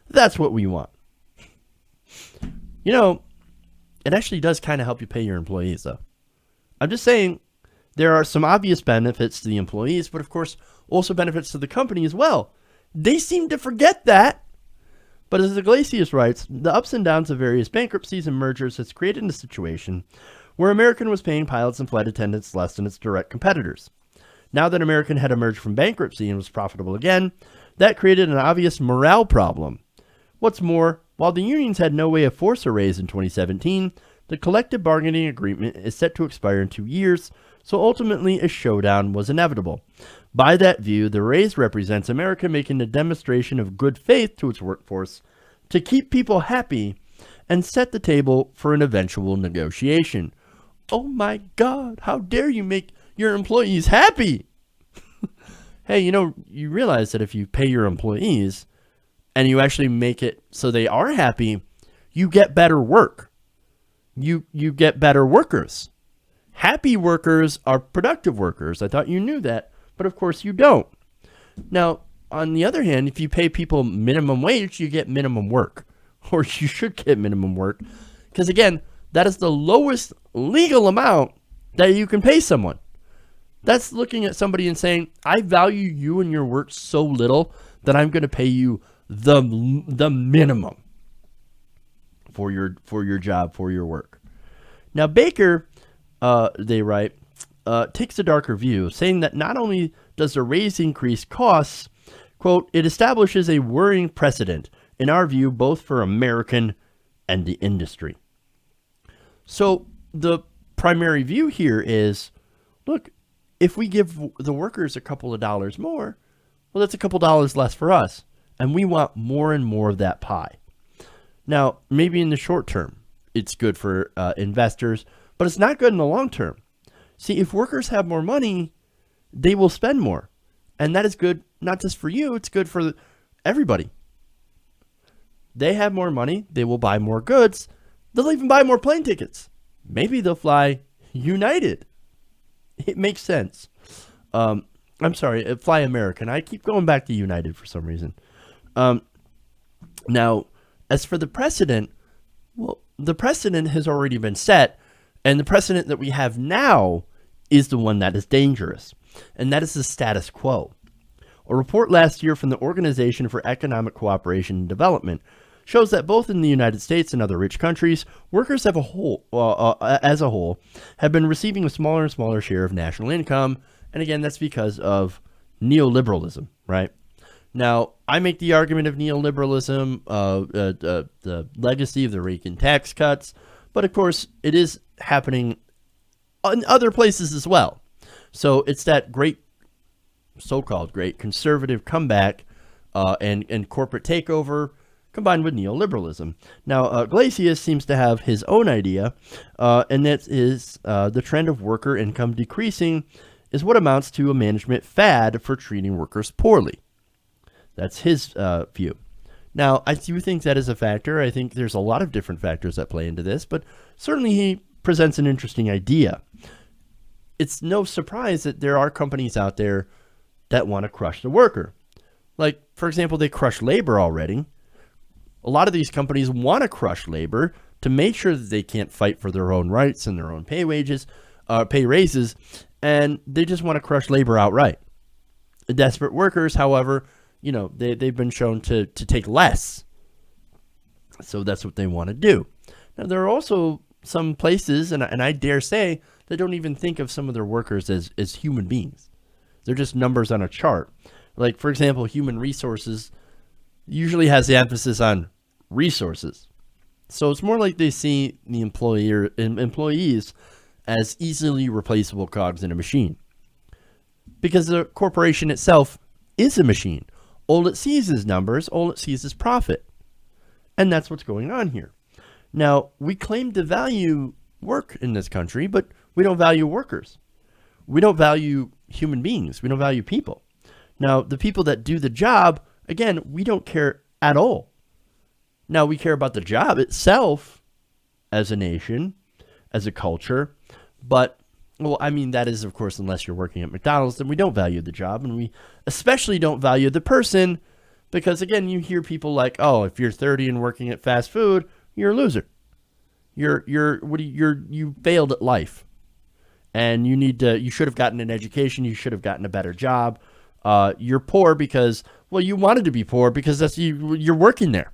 That's what we want. You know, it actually does kind of help you pay your employees, though. I'm just saying there are some obvious benefits to the employees, but of course also benefits to the company as well. They seem to forget that. But as Iglesias writes, the ups and downs of various bankruptcies and mergers has created a situation where American was paying pilots and flight attendants less than its direct competitors. Now that American had emerged from bankruptcy and was profitable again, that created an obvious morale problem. What's more, while the unions had no way to force a raise in 2017, The collective bargaining agreement is set to expire in 2 years, so ultimately a showdown was inevitable. By that view, the raise represents America making a demonstration of good faith to its workforce to keep people happy and set the table for an eventual negotiation. Oh my God, how dare you make your employees happy? Hey, you realize that if you pay your employees and you actually make it so they are happy, you get better work. You get better workers. Happy workers are productive workers. I thought you knew that, but of course you don't. Now, on the other hand, if you pay people minimum wage, you get minimum work, or you should get minimum work, because again, that is the lowest legal amount that you can pay someone. That's looking at somebody and saying, I value you and your work so little that I'm going to pay you the minimum for your job, for your work. Now, Baker, they write, takes a darker view, saying that not only does the raise increase costs, quote, it establishes a worrying precedent, in our view, both for American and the industry. So the primary view here is, look, if we give the workers a couple of dollars more, well, that's a couple dollars less for us. And we want more and more of that pie. Now, maybe in the short term, it's good for investors, but it's not good in the long term. See, if workers have more money, they will spend more. And that is good, not just for you, it's good for everybody. They have more money, they will buy more goods, they'll even buy more plane tickets. Maybe they'll fly United. It makes sense. I'm sorry, fly American. I keep going back to United for some reason. Now, as for the precedent, well, the precedent has already been set, and the precedent that we have now is the one that is dangerous, and that is the status quo. A report last year from the Organization for Economic Cooperation and Development shows that both in the United States and other rich countries, workers as a whole have been receiving a smaller and smaller share of national income, and again, that's because of neoliberalism, right? Now, I make the argument of neoliberalism, the legacy of the Reagan tax cuts, but of course, it is happening in other places as well. So it's that great, so-called great conservative comeback and corporate takeover combined with neoliberalism. Now, Glacius seems to have his own idea, and that is the trend of worker income decreasing is what amounts to a management fad for treating workers poorly. That's his view. Now, I do think that is a factor. I think there's a lot of different factors that play into this, but certainly he presents an interesting idea. It's no surprise that there are companies out there that want to crush the worker. Like, for example, they crush labor already. A lot of these companies want to crush labor to make sure that they can't fight for their own rights and their own pay raises, and they just want to crush labor outright. Desperate workers, however, they've been shown to take less. So that's what they want to do. Now, there are also some places, and I dare say, that don't even think of some of their workers as human beings. They're just numbers on a chart. Like, for example, human resources usually has the emphasis on resources. So it's more like they see the employees as easily replaceable cogs in a machine. Because the corporation itself is a machine. All it sees is numbers, all it sees is profit. And that's what's going on here. Now, we claim to value work in this country, but we don't value workers. We don't value human beings. We don't value people. Now, the people that do the job, again, we don't care at all. Now, we care about the job itself as a nation, as a culture, but, well, I mean, that is, of course, unless you're working at McDonald's, then we don't value the job, and we especially don't value the person, because, again, you hear people like, oh, if you're 30 and working at fast food, you're a loser. You failed at life, and you should have gotten an education, you should have gotten a better job. You're poor because, well, you wanted to be poor because you're working there.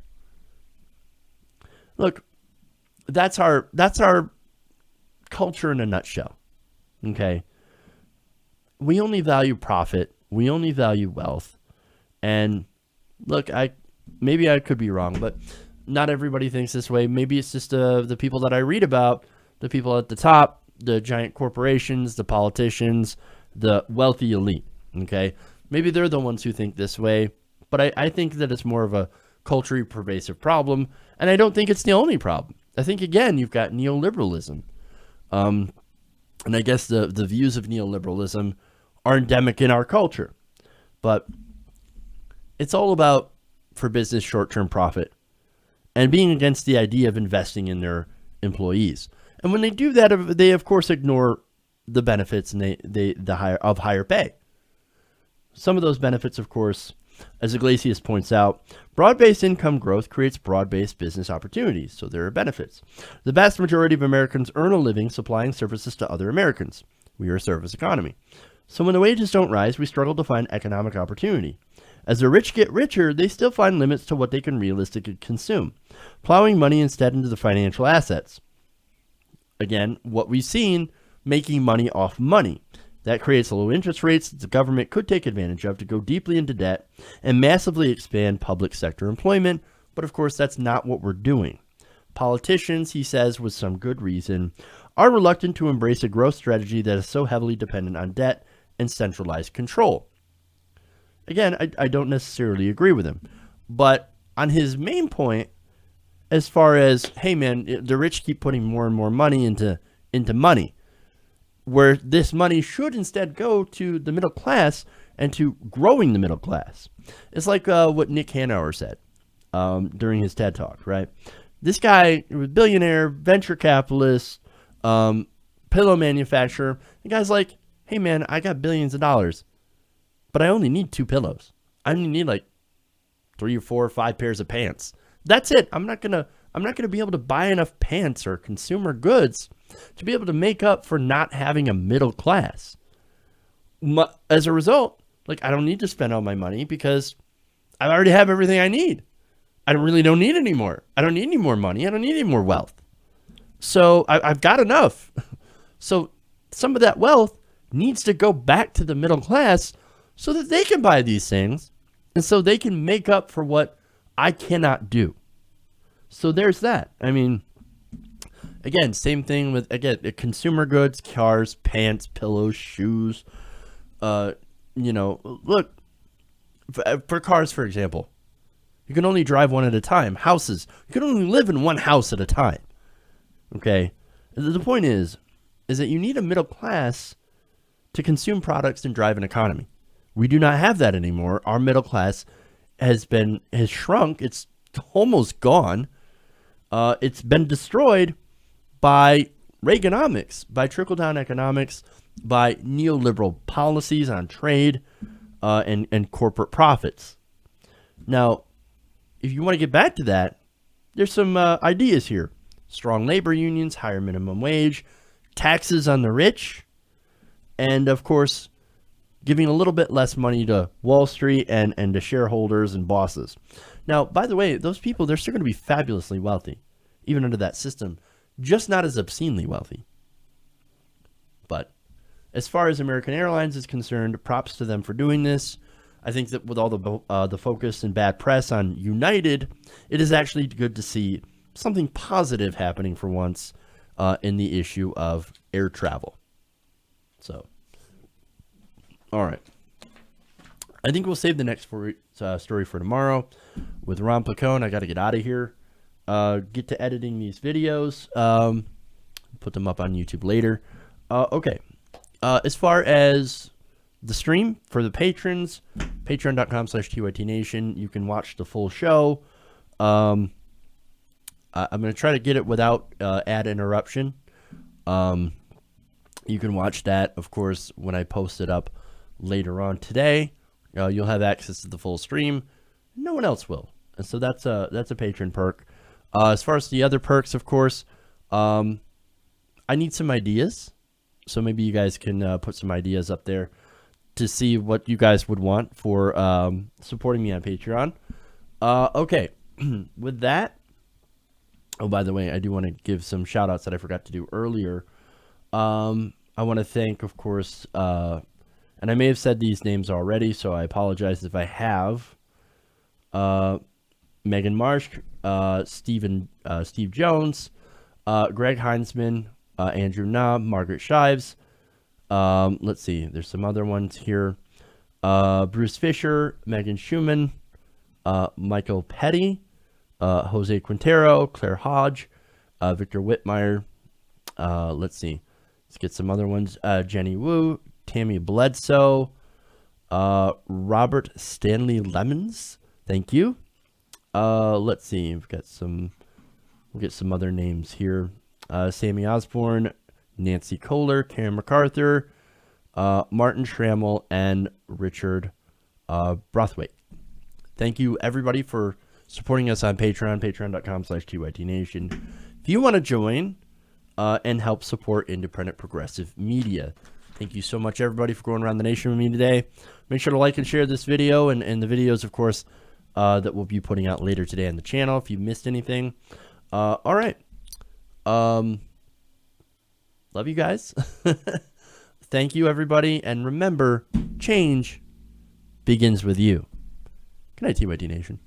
Look, that's our culture in a nutshell. Okay. We only value profit. We only value wealth. And look, maybe I could be wrong, but not everybody thinks this way. Maybe it's just the people that I read about, the people at the top, the giant corporations, the politicians, the wealthy elite. Okay, maybe they're the ones who think this way, but I think that it's more of a culturally pervasive problem, and I don't think it's the only problem. I think, again, you've got neoliberalism. And I guess the views of neoliberalism are endemic in our culture. But it's all about, for business, short-term profit and being against the idea of investing in their employees. And when they do that, they, of course, ignore the benefits and higher pay. Some of those benefits, of course, as Iglesias points out, broad-based income growth creates broad-based business opportunities, so there are benefits. The vast majority of Americans earn a living supplying services to other Americans. We are a service economy. So when the wages don't rise, we struggle to find economic opportunity. As the rich get richer, they still find limits to what they can realistically consume, plowing money instead into the financial assets. Again, what we've seen, making money off money. That creates low interest rates that the government could take advantage of to go deeply into debt and massively expand public sector employment. But of course, that's not what we're doing. Politicians, he says, with some good reason, are reluctant to embrace a growth strategy that is so heavily dependent on debt and centralized control. Again, I don't necessarily agree with him. But on his main point, as far as, hey man, the rich keep putting more and more money into money, where this money should instead go to the middle class and to growing the middle class. It's like what Nick Hanauer said during his TED Talk, right? This guy was a billionaire, venture capitalist, pillow manufacturer. The guy's like, hey man, I got billions of dollars, but I only need 2 pillows. I only need like 3 or 4 or 5 pairs of pants. That's it. I'm not gonna be able to buy enough pants or consumer goods to be able to make up for not having a middle class. As a result, like, I don't need to spend all my money because I already have everything I need. I really don't need any more. I don't need any more money. I don't need any more wealth. So I've got enough. So some of that wealth needs to go back to the middle class so that they can buy these things and so they can make up for what I cannot do. So there's that. I mean, again, same thing with, again, consumer goods, cars, pants, pillows, shoes. Look, for cars, for example, you can only drive one at a time. Houses, you can only live in one house at a time. Okay? The point is that you need a middle class to consume products and drive an economy. We do not have that anymore. Our middle class has shrunk. It's almost gone. It's been destroyed by Reaganomics, by trickle-down economics, by neoliberal policies on trade and corporate profits. Now, if you want to get back to that, there's some ideas here. Strong labor unions, higher minimum wage, taxes on the rich, and, of course, giving a little bit less money to Wall Street and to shareholders and bosses. Now, by the way, those people, they're still going to be fabulously wealthy, even under that system, just not as obscenely wealthy. But as far as American Airlines is concerned, props to them for doing this. I think that with all the focus and bad press on United, it is actually good to see something positive happening for once in the issue of air travel. So, all right. I think we'll save the next story for tomorrow with Ron Pacone. I got to get out of here. Get to editing these videos. Put them up on YouTube later. Okay. As far as the stream for the patrons, patreon.com/TYTNation, you can watch the full show. I'm going to try to get it without ad interruption. You can watch that, of course, when I post it up later on today. You'll have access to the full stream. No one else will. And so that's a patron perk. As far as the other perks, of course, I need some ideas. So maybe you guys can put some ideas up there to see what you guys would want for supporting me on Patreon. Okay, with that, oh, by the way, I do want to give some shout outs that I forgot to do earlier. I want to thank, of course, and I may have said these names already, so I apologize if I have. Megan Marsh, Steve Jones, Greg Heinzman, Andrew Knob, Margaret Shives. Let's see. There's some other ones here. Bruce Fisher, Megan Schumann, Michael Petty, Jose Quintero, Claire Hodge, Victor Whitmire. Let's see. Let's get some other ones. Jenny Wu, Tammy Bledsoe, Robert Stanley Lemons. Thank you. Let's see. We'll get some other names here. Sammy Osborne, Nancy Kohler, Karen MacArthur, Martin Schrammel, and Richard Brothwaite. Thank you, everybody, for supporting us on Patreon, patreon.com/TYTNation. If you want to join and help support independent progressive media, thank you so much, everybody, for going around the nation with me today. Make sure to like and share this video and the videos, of course, that we'll be putting out later today on the channel if you missed anything. All right. Love you guys. Thank you, everybody. And remember, change begins with you. Good night, TYT Nation.